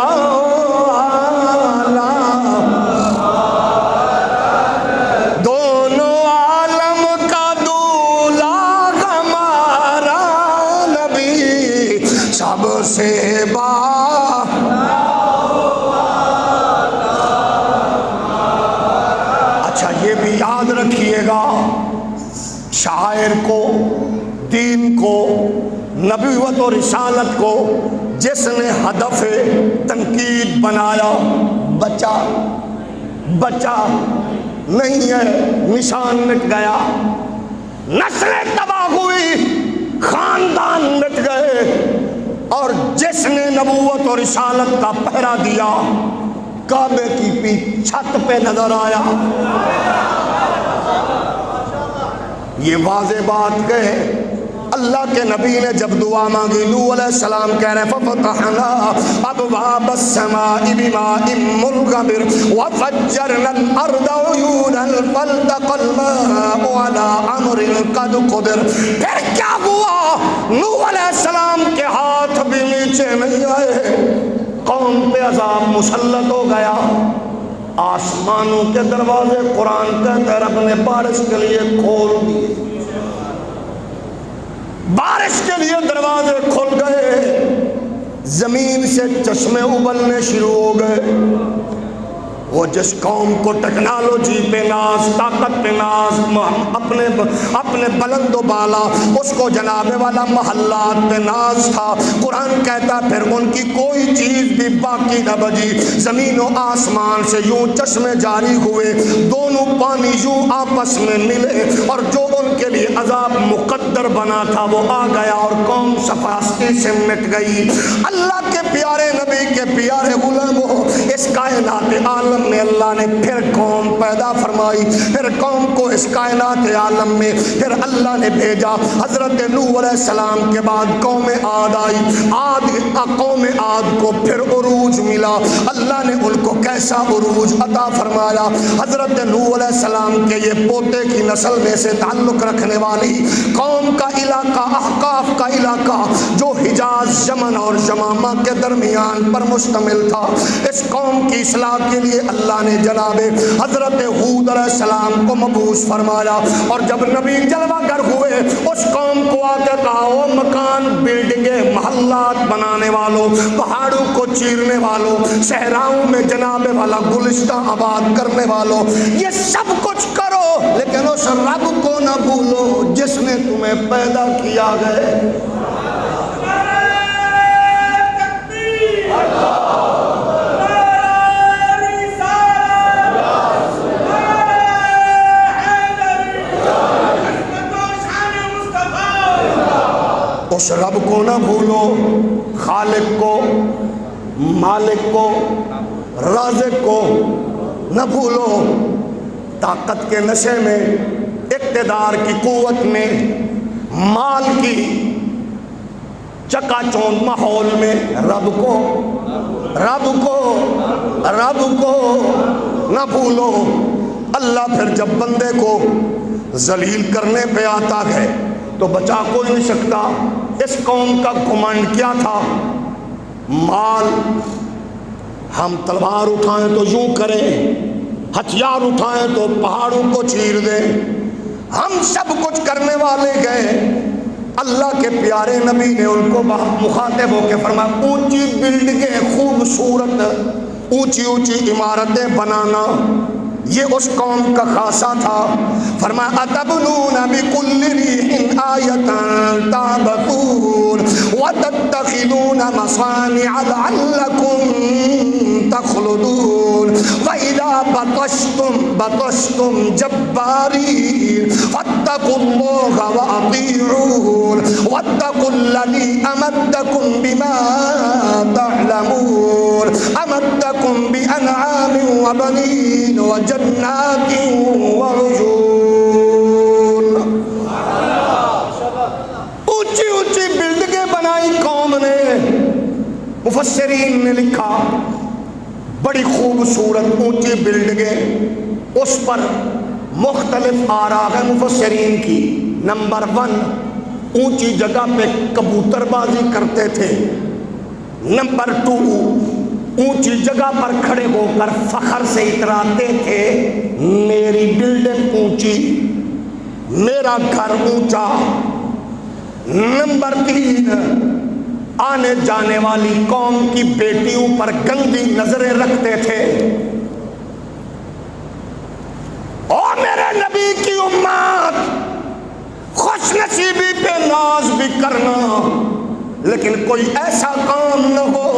سے اچھا یہ بھی یاد رکھیے گا، شاعر کو، دین کو، نبوت اور رسالت کو جس نے ہدف تنقید بنایا بچا نہیں ہے، نشان مٹ گیا، نسلیں تباہ ہوئی، خاندان مٹ گئے، اور جس نے نبوت اور رسالت کا پہرا دیا کعبے کی چھت پہ نظر آیا۔ یہ واضح بات کہے اللہ کے نبی نے جب دعا مانگی، نوح علیہ السلام کہہ رہے فَفَتَحْنَا أَبْوَابَ السَّمَاءِ بِمَاءٍ مُنْهَمِرٍ وَفَجَّرْنَا الْأَرْضَ عُيُونًا فَالْتَقَى الْمَاءُ عَلَىٰ أَمْرٍ قَدْ قُدِرَ۔ پھر کیا ہوا؟ نوح علیہ السلام کے ہاتھ بھی نیچے نہیں آئے، قوم پہ عذاب مسلط ہو گیا، آسمانوں کے دروازے قرآن کہتا ہے رب نے بارش کے لیے کھول دیے، بارش کے لیے دروازے کھل گئے، زمین سے چشمے ابلنے شروع ہو گئے۔ وہ جس قوم کو ٹیکنالوجی پہ ناز، طاقت پہ ناز، اپنے بلند و بالا، اس کو جناب والا محلات پہ ناز تھا، قرآن کہتا پھر ان کی کوئی چیز بھی باقی نہ بچی، زمین و آسمان سے یوں چشمے جاری ہوئے، دونوں پانی یوں آپس میں ملے، اور جو ان کے لیے عذاب مقدر بنا تھا وہ آ گیا اور قوم صفاستی سے مٹ گئی۔ اللہ کے پیارے نبی کے پیارے غلاموں، اس کائنات عالم میں اللہ نے پھر قوم پیدا فرمائی، پھر قوم کو اس کائنات عالم میں پھر اللہ نے بھیجا۔ حضرت نوح علیہ السلام کے بعد قوم عاد آئی، قوم عاد کو پھر عروج ملا، اللہ نے ان کو کیسا عروج عطا فرمایا۔ حضرت نوح علیہ السلام کے یہ پوتے کی نسل میں سے تعلق رکھنے والی قوم کا علاقہ، احقاف کا علاقہ جو حجاز، یمن اور یمامہ کے درمیان پر مشتمل تھا، اس قوم کی اصلاح کے لیے اللہ نے جناب حضرت ہود علیہ السلام کو مبعوث فرمایا، اور جب نبی جلوہ گر ہوئے اس قوم کو آ کے کہا وہ مکان، بلڈنگیں، محلات بنانے والوں، پہاڑوں کو چیرنے والوں، صحراؤں میں جناب والا گلستان آباد کرنے والوں، یہ سب کچھ کرو لیکن اس رب کو نہ بھولو جس نے تمہیں پیدا کیا گئے۔ اس رب کو نہ بھولو، خالق کو، مالک کو، رازق کو نہ بھولو۔ طاقت کے نشے میں ایک اقتدار کی قوت میں، مال کی چکا چوند ماحول میں رب کو نہ بھولو۔ اللہ پھر جب بندے کو ذلیل کرنے پہ آتا ہے تو بچا کوئی نہیں سکتا۔ اس قوم کا گھمنڈ کیا تھا؟ مال، ہم تلوار اٹھائیں تو یوں کریں، ہتھیار اٹھائیں تو پہاڑوں کو چیر دیں، ہم سب کچھ کرنے والے گئے۔ اللہ کے پیارے نبی نے ان کو مخاطب ہو کے فرمایا اونچی بلڈنگیں، خوبصورت اونچی اونچی عمارتیں بنانا یہ اس قوم کا خاصہ تھا۔ فرمایا اتبنون بکل ریح آیۃ تعبثون وتتخذون مصانع لعلکم تخلدون وإذا بطشتم جبارین فاتقوا اللہ وأطیعون واتقوا الذی امدکم بما تعلمون امدکم بأنعام وبنین وجنات وعیون۔ اونچی اونچی بلڈنگیں بنائی قوم نے۔ مفسرین نے لکھا بڑی خوبصورت اونچی بلڈنگیں، اس پر مختلف آراء ہے مفسرین کی۔ نمبر 1، اونچی جگہ پہ کبوتر بازی کرتے تھے۔ نمبر 2، اونچی جگہ پر کھڑے ہو کر فخر سے اتراتے تھے میری بلڈنگ اونچی، میرا گھر اونچا۔ نمبر 3، آنے جانے والی قوم کی بیٹیوں پر گندی نظریں رکھتے تھے۔ اور میرے نبی کی امت خوش نصیبی پہ ناز بھی کرنا، لیکن کوئی ایسا کام نہ ہو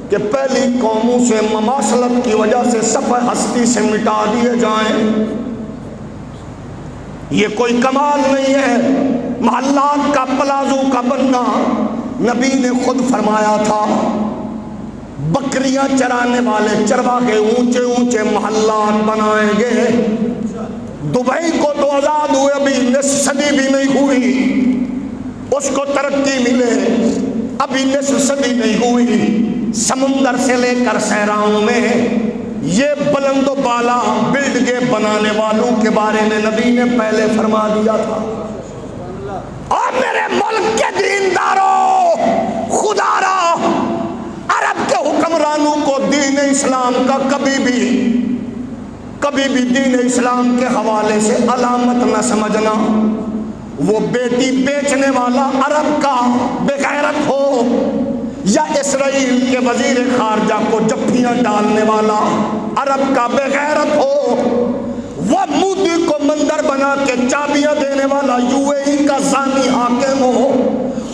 کہ پہلی قوموں سے مماثلت کی وجہ سے صفحہ ہستی سے مٹا دیے جائیں۔ یہ کوئی کمال نہیں ہے محلات کا پلازو کا بننا۔ نبی نے خود فرمایا تھا بکریاں چرانے والے چرواہے اونچے اونچے محلات بنائیں گے۔ دبئی کو تو آزاد ہوئے ابھی نصف صدی بھی نہیں ہوئی، اس کو ترقی ملے ابھی نصف صدی نہیں ہوئی۔ سمندر سے لے کر صحراؤں میں یہ بلند و بالا بلڈنگیں بنانے والوں کے بارے میں نبی نے پہلے فرما دیا تھا۔ اور میرے ملک کے دینداروں، خدا را، عرب کے حکمرانوں کو دین اسلام کا کبھی بھی دین اسلام کے حوالے سے علامت نہ سمجھنا۔ وہ بیٹی بیچنے والا عرب کا بغیرت ہو یا اسرائیل کے وزیر خارجہ کو جفیاں ڈالنے والا عرب کا بغیرت ہو، وہ مودی کو مندر بنا کے چابیاں دینے والا UAE کا زانی حاکم ہو،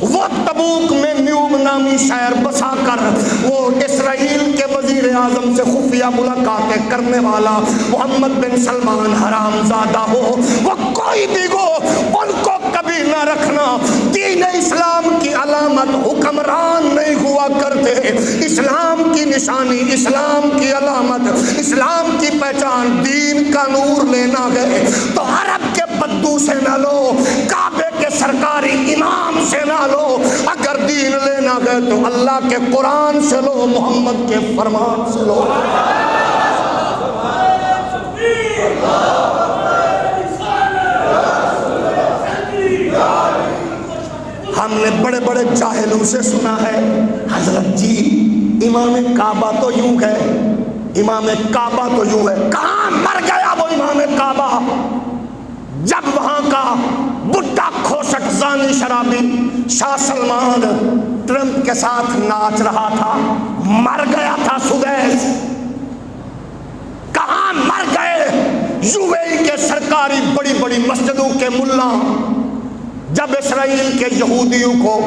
وہ تبوک میں نیوم نامی شہر بسا کر وہ اسرائیل کے وزیر اعظم سے خفیہ ملاقاتیں کرنے والا محمد بن سلمان حرام زادہ ہو، وہ کوئی بھی ہو، ان کو کبھی نہ رکھنا۔ دین اسلام کی علامت حکمران نہیں ہوا کرتے، اسلام کی نشانی، اسلام کی علامت، اسلام کی پہچان دین کا نور لینا ہے۔ تو عرب کے بدو سے نہ لو، کعبے کے سرکاری امام سے نہ لو، اگر دین لینا ہے تو اللہ کے قرآن سے لو، محمد کے فرمان سے لو۔ ہم نے بڑے بڑے جاہلوں سے سنا ہے حضرت جی امام کعبہ تو یوں ہے، امام کعبہ تو یوں ہے۔ کہاں مر گیا وہ امام کعبہ جب وہاں کا بڈھا کھوسٹ زانی شرابی شاہ سلمان ٹرمپ کے ساتھ ناچ رہا تھا؟ مر گیا تھا سدیس۔ کہاں مر گئے UAE کے سرکاری بڑی بڑی مسجدوں کے ملا جب اسرائیل کے یہودیوں کو،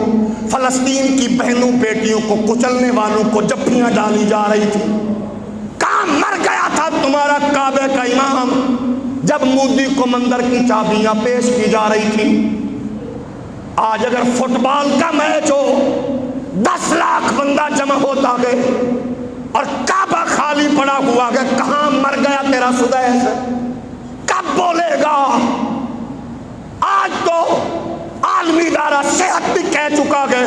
فلسطین کی بہنوں بیٹیوں کو، کچلنے والوں کو جفیاں ڈالی جا رہی تھی؟ کہاں مر گیا تھا تمہارا کعبے کا امام جب مودی کو مندر کی چابیاں پیش کی جا رہی تھی؟ آج اگر فٹ بال کا میچ ہو 10 لاکھ بندہ جمع ہوتا ہے اور کعبہ خالی پڑا ہوا ہے، کہاں مر گیا تیرا سدیس؟ کب بولے گا آج تو عالمی ادارہ صحت بھی کہہ چکا ہے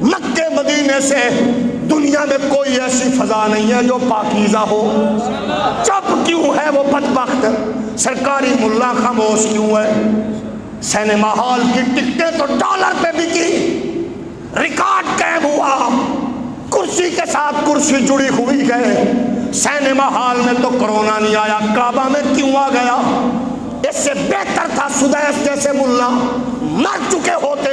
مکے مدینے سے دنیا میں کوئی ایسی فضا نہیں ہے جو پاکیزہ ہو. چپ کیوں ہے وہ بدبخت؟ سرکاری ملا خاموش کیوں ہے؟ سینما ہال کی ٹکٹیں تو ڈالر پہ بکی، ریکارڈ قائم ہوا، کرسی کے ساتھ کرسی جڑی ہوئی ہے. سینما ہال میں تو کرونا نہیں آیا، کعبہ میں کیوں آ گیا؟ اس سے بہتر تھا سدیس جیسے ملا مر چکے ہوتے،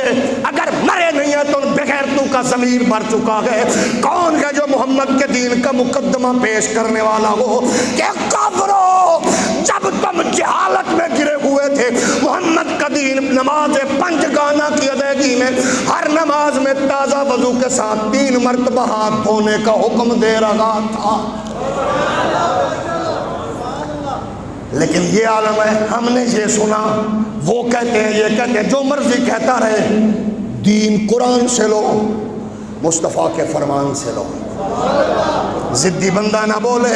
اگر مرے نہیں ہیں تو بغیرتوں کا ضمیر مر چکا ہے. کون ہے جو محمد کے دین کا مقدمہ پیش کرنے والا ہو کہ کافرو، جب تم جہالت میں گرے ہوئے تھے محمد کا دین نماز 5 گانا کی ادائیگی میں ہر نماز میں تازہ وضو کے ساتھ 3 مرتبہ ہاتھ دھونے کا حکم دے رہا تھا. لیکن یہ عالم ہے، ہم نے یہ سنا، وہ کہتے ہیں یہ کہتے ہیں، جو مرضی کہتا رہے، دین قرآن سے لو، مصطفیٰ کے فرمان سے لو. ضدی بندہ نہ بولے،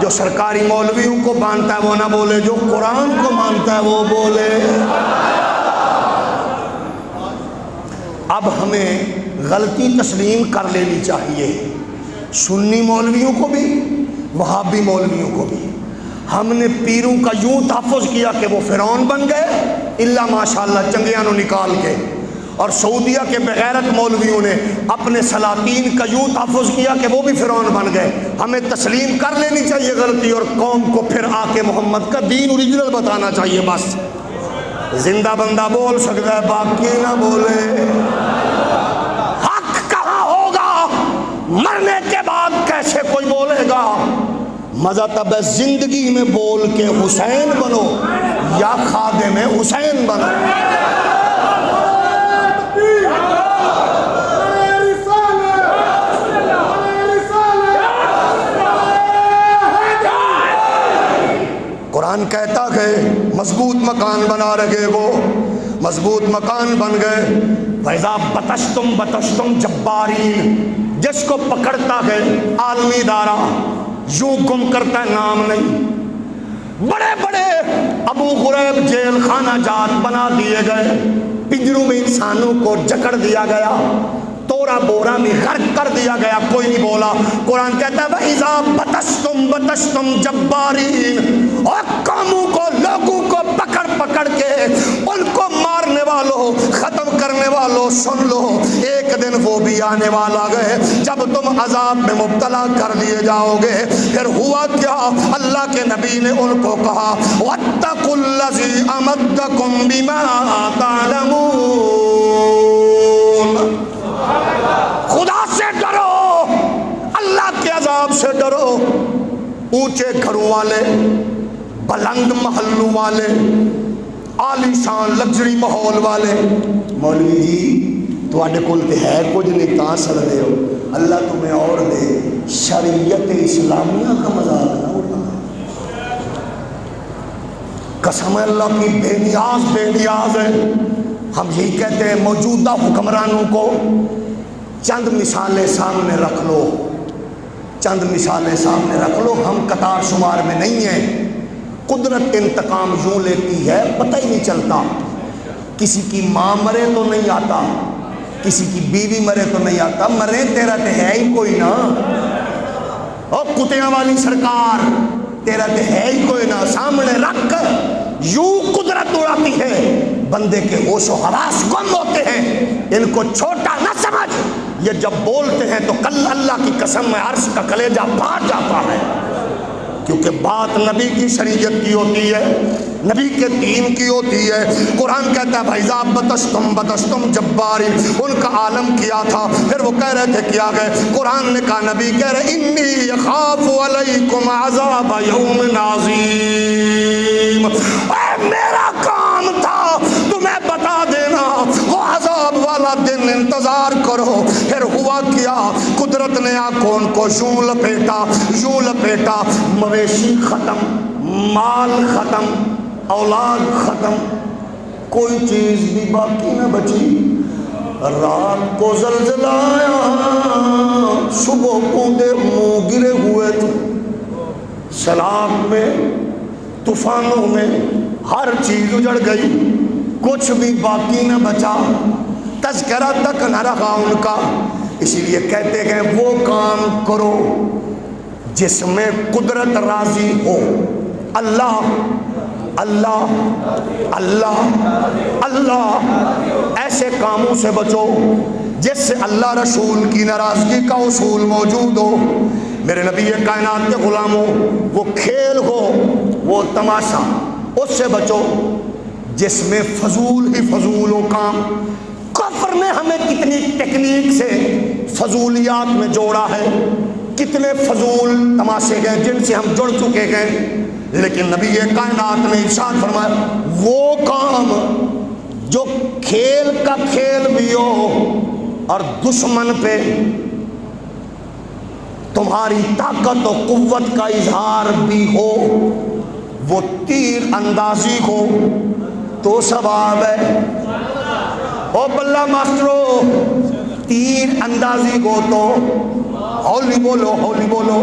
جو سرکاری مولویوں کو مانتا ہے وہ نہ بولے، جو قرآن کو مانتا ہے وہ بولے. اب ہمیں غلطی تسلیم کر لینی چاہیے، سنی مولویوں کو بھی وہابی مولویوں کو بھی. ہم نے پیروں کا یوں تحفظ کیا کہ وہ فرعون بن گئے الا ماشاءاللہ چنگیانوں نکال کے، اور سعودیہ کے بغیرت مولویوں نے اپنے سلاطین کا یوں تحفظ کیا کہ وہ بھی فرعون بن گئے. ہمیں تسلیم کر لینی چاہیے غلطی، اور قوم کو پھر آ کے محمد کا دین اوریجنل بتانا چاہیے. بس زندہ بندہ بول سکتا ہے، باقی نہ بولے. حق کہاں ہوگا؟ مرنے کے بعد کیسے کوئی بولے گا؟ مزہ تب ہے زندگی میں بول کے حسین بنو یا خادم حسین بنو. قرآن کہتا ہے مضبوط مکان بنا رہے وہ، مضبوط مکان بن گئے. فَإِذَا بَطَشْتُمْ بَطَشْتُمْ جَبَّارِينَ، جس کو پکڑتا ہے عالمی ادارہ یوں گم کرتا ہے، نام نہیں. بڑے بڑے ابو غریب جیل خانہ جات بنا دیے گئے، پنجروں میں انسانوں کو جکڑ دیا گیا، تورا بورا میں غرق کر دیا گیا، کوئی نہیں بولا. قرآن کہتا ہے وَإِذَا بَطَشْتُمْ بَطَشْتُمْ جَبَّارِينَ، اور قوموں کو، لوگوں کو پکڑ پکڑ کے ان کو مارنے والوں، ختم کرنے والوں سن لو، ایک دن وہ بھی آنے والا ہے جب تم عذاب میں مبتلا کر دیے جاؤ گے. پھر ہوا کیا؟ اللہ کے نبی نے ان کو کہا وَاتَّقُوا الَّذِي أَمَدَّكُمْ بِمَا تَعْلَمُونَ، خدا سے ڈرو، اللہ کے عذاب سے ڈرو. اونچے گھروں والے، بلند محلوں والے، عالی شان لگژری ماحول والے، مولوی جی تواڈے کول تے ہے کچھ نہیں تاں سڑ رہے ہو، اللہ تمہیں اور دے. شریعت اسلامیہ کا مذاق نہ اڑانا. قسم اللہ کی بے نیاز ہے. ہم یہی کہتے ہیں موجودہ حکمرانوں کو چند مثالیں سامنے رکھ لو، چند مثالیں سامنے رکھ لو. ہم قطار شمار میں نہیں ہیں. قدرت انتقام یوں لیتی ہے پتہ ہی نہیں چلتا. کسی کی ماں مرے تو نہیں آتا، کسی کی بیوی مرے تو نہیں آتا، مرے تیرا تے ہے ہی کوئی نا. اور کتیاں والی سرکار تیرا تے ہے ہی کوئی نا، سامنے رکھ یوں قدرت اڑاتی ہے. بندے کے ہوش و حواس گم ہوتے ہیں. ان کو چھوٹا نہ سمجھ، یہ جب بولتے ہیں تو کل اللہ کی قسم میں عرش کا کلیجہ پھاٹ جاتا ہے، کیونکہ بات نبی کی شریعت کی ہوتی ہے، نبی کے دین کی ہوتی ہے. قرآن کہتا ہے بھائیزا بطشتم بطشتم جباری، ان کا عالم کیا تھا. پھر وہ کہہ رہے تھے کیا گئے؟ قرآن نے کہا، نبی کہہ رہے انی یخاف علیکم عذاب یوم عظیم. اے میرا کام تھا تمہیں بتا دینا وہ عذاب والا دن انتظار کرو. پھر ہوا کیا؟ قدرت نے آنکھوں کو یوں لپیٹا، یوں لپیٹا، مویشی ختم، مال ختم، اولاد ختم، کوئی چیز بھی باقی نہ بچی. رات کو زلزلہ آیا، صبح بوندے منہ گرے ہوئے تھے. سیلاب میں، طوفانوں میں ہر چیز اجڑ گئی. کچھ بھی باقی نہ بچا، تذکرہ تک نہ رہا ان کا۔ اسی لیے کہتے ہیں وہ کام کرو جس میں قدرت راضی ہو۔ اللہ اللہ اللہ اللہ، ایسے کاموں سے بچو جس سے اللہ رسول کی ناراضگی کا اصول موجود ہو۔ میرے نبی کائنات کے غلاموں، وہ کھیل ہو، وہ تماشا، اس سے بچو جس میں فضول ہی فضول ہو کام۔ کفر نے ہمیں کتنی ٹیکنیک سے فضولیات میں جوڑا ہے، کتنے فضول تماشے گئے جن سے ہم جڑ چکے گئے، لیکن نبی کائنات نے ارشاد فرمایا وہ کام جو کھیل کا کھیل بھی ہو اور دشمن پہ تمہاری طاقت و قوت کا اظہار بھی ہو، وہ تیر اندازی ہو تو ثواب ہے۔ او بلّہ ماسٹرو، تیر اندازی ہو تو ہولی بولو، ہولی بولو۔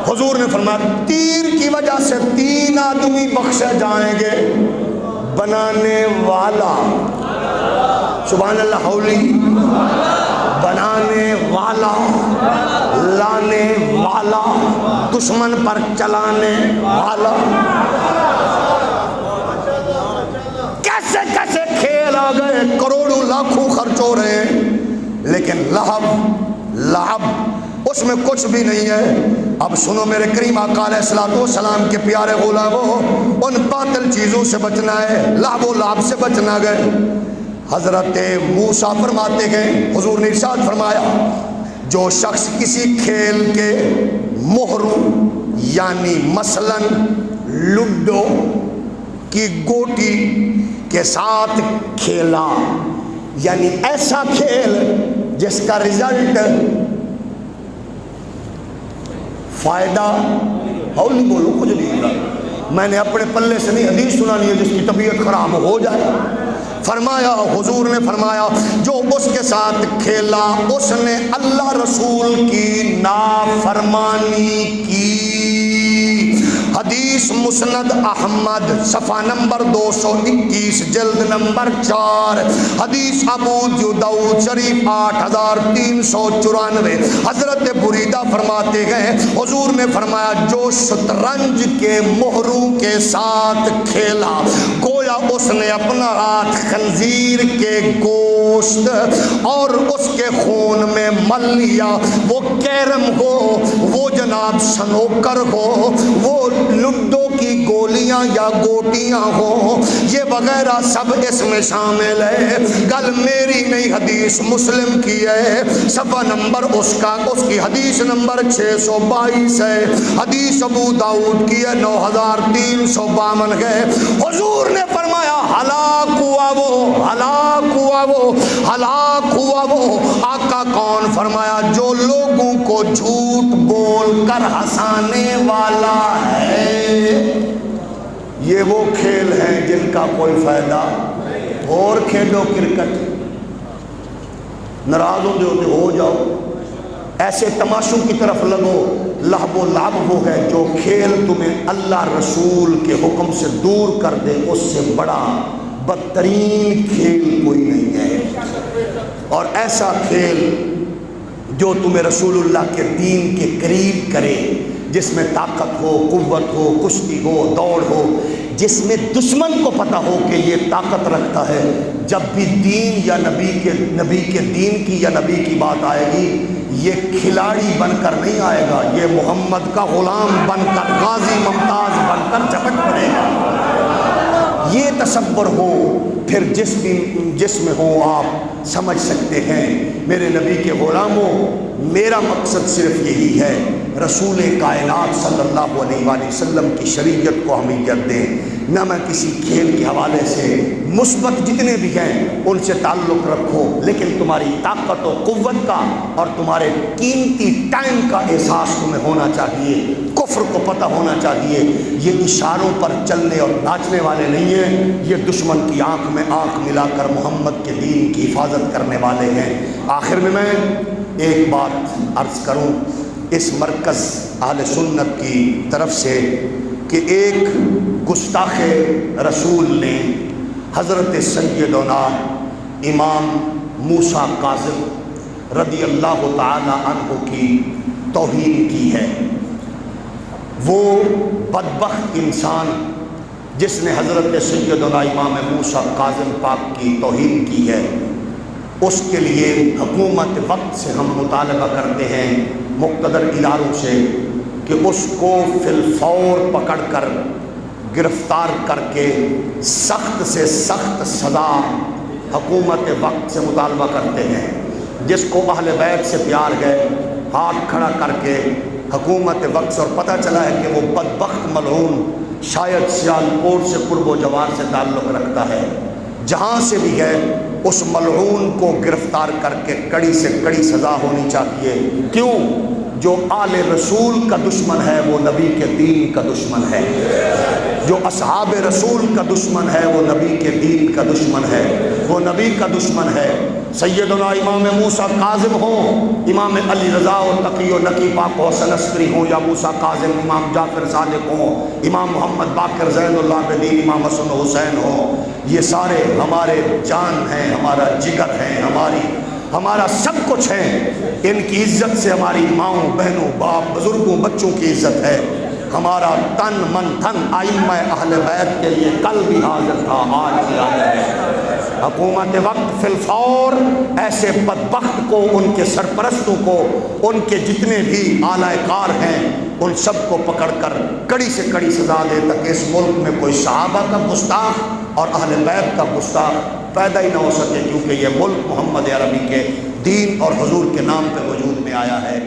حضور نے فرمایا تیر کی وجہ سے 3 آدمی بخشے جائیں گے، بنانے والا، سبحان اللہ، ہولی، بنانے والا، لانے والا، دشمن پر چلانے والا۔ کیسے کیسے کھیل آ گئے، کروڑوں لاکھوں خرچ ہو رہے ہیں، لیکن لہب اس میں کچھ بھی نہیں ہے۔ اب سنو میرے کریم آقا علیہ الصلوۃ والسلام کے پیارے غلاموں، ان باطل چیزوں سے بچنا ہے، لہب و لعب سے بچنا ہے۔ حضرت موسیٰ فرماتے ہیں، حضور نے ارشاد فرمایا جو شخص کسی کھیل کے مہروں یعنی مثلا لڈو کی گوٹی کے ساتھ کھیلا، یعنی ایسا کھیل جس کا رزلٹ فائدہ، ہولی بولو، کچھ نہیں ہوگا، میں نے اپنے پلے سے نہیں، حدیث سنانی ہے جس کی طبیعت خراب ہو جائے۔ فرمایا، حضور نے فرمایا جو اس کے ساتھ کھیلا اس نے اللہ رسول کی نافرمانی کی۔ حدیث مسند احمد صفحہ نمبر 221 جلد نمبر 4، حدیث ابو داؤد شریف 8394۔ حضرت بریدہ فرماتے ہیں حضور نے فرمایا جو شطرنج کے مہروں کے ساتھ کھیلا گویا اس نے اپنا ہاتھ خنزیر کے گوشت اور اس کے خون میں مل لیا۔ وہ کیرم ہو، وہ جناب سنوکر ہو، وہ لڈو کی گولیاں یا گوٹیاں ہوں، یہ وغیرہ سب اس میں شامل ہے۔ گل میری نہیں، حدیث مسلم کی ہے، صفحہ نمبر اس کی حدیث نمبر 622 ہے، حدیث ابو داؤد کی ہے 9352 ہے۔ حضور نے فرمایا ہلاک ہوا وہ، ہلاک ہوا وہ، ہلاک ہوا وہ۔ آقا کون؟ فرمایا جو لوگوں کو جھوٹ بول کر ہنسانے والا ہے۔ یہ وہ کھیل ہیں جن کا کوئی فائدہ، اور کھیلو کرکٹ، ناراض ہو جاؤ، ایسے تماشوں کی طرف لگو۔ لہب و لعب وہ ہے جو کھیل تمہیں اللہ رسول کے حکم سے دور کر دے، اس سے بڑا بدترین کھیل کوئی نہیں ہے۔ اور ایسا کھیل جو تمہیں رسول اللہ کے دین کے قریب کرے، جس میں طاقت ہو، قوت ہو، کشتی ہو، دوڑ ہو، جس میں دشمن کو پتہ ہو کہ یہ طاقت رکھتا ہے، جب بھی دین یا نبی کے دین کی یا نبی کی بات آئے گی، یہ کھلاڑی بن کر نہیں آئے گا، یہ محمد کا غلام بن کر، غازی ممتاز بن کر چپٹ پڑے گا۔ یہ تصور ہو، پھر جس میں ہو آپ سمجھ سکتے ہیں۔ میرے نبی کے غلاموں، میرا مقصد صرف یہی ہے، رسول کائنات صلی اللہ علیہ وآلہ وسلم کی شریعت کو اہمیت دیں۔ نہ میں کسی کھیل کے حوالے سے، مثبت جتنے بھی ہیں ان سے تعلق رکھو، لیکن تمہاری طاقت و قوت کا اور تمہارے قیمتی ٹائم کا احساس تمہیں ہونا چاہیے، کفر کو پتہ ہونا چاہیے۔ یہ اشاروں پر چلنے اور ناچنے والے نہیں ہیں، یہ دشمن کی آنکھ میں آنکھ ملا کر محمد کے دین کی حفاظت کرنے والے ہیں۔ آخر میں ایک بات عرض کروں اس مرکز اہل سنت کی طرف سے کہ ایک گستاخ رسول نے حضرت سیدنا امام موسیٰ کاظم رضی اللہ تعالی عنہ کی توہین کی ہے۔ وہ بدبخت انسان جس نے حضرت سیدنا امام موسیٰ کاظم پاک کی توہین کی ہے، اس کے لیے حکومت وقت سے ہم مطالبہ کرتے ہیں مقتدر اداروں سے کہ اس کو فی الفور پکڑ کر گرفتار کر کے سخت سے سخت سزا حکومت وقت سے مطالبہ کرتے ہیں۔ جس کو اہل بیت سے پیار ہے ہاتھ کھڑا کر کے حکومت وقت سے، اور پتہ چلا ہے کہ وہ بدبخت ملعون شاید سیالکوٹ سے قرب و جوار سے تعلق رکھتا ہے، جہاں سے بھی ہے اس ملعون کو گرفتار کر کے کڑی سے کڑی سزا ہونی چاہیے۔ کیوں؟ جو آل رسول کا دشمن ہے وہ نبی کے دین کا دشمن ہے، جو اصحاب رسول کا دشمن ہے وہ نبی کے دین کا دشمن ہے، وہ نبی کا دشمن ہے۔ سیدنا امام موسیٰ کاظم ہوں، امام علی رضا و تقی و نقی پاک و حسن عسکری ہوں، یا موسیٰ کاظم امام جعفر صادق ہوں، امام محمد باقر زین العابدین امام حسن و حسین ہوں، یہ سارے ہمارے جان ہیں، ہمارا جگر ہیں، ہمارا سب کچھ ہے۔ ان کی عزت سے ہماری ماؤں، بہنوں، باپ، بزرگوں، بچوں کی عزت ہے۔ ہمارا تن من دھن ائمہ اہل بیت کے لیے کل بھی حاضر تھا، آج بھی حاضر ہے۔ حکومت وقت فی الفور ایسے بدبخت کو، ان کے سرپرستوں کو، ان کے جتنے بھی اعلی کار ہیں، ان سب کو پکڑ کر کڑی سے کڑی سزا دے تاکہ اس ملک میں کوئی صحابہ کا گستاخ اور اہل بیت کا گستاخ پیدا ہی نہ ہو سکے، کیونکہ یہ ملک محمد عربی کے دین اور حضور کے نام پہ وجود میں آیا ہے۔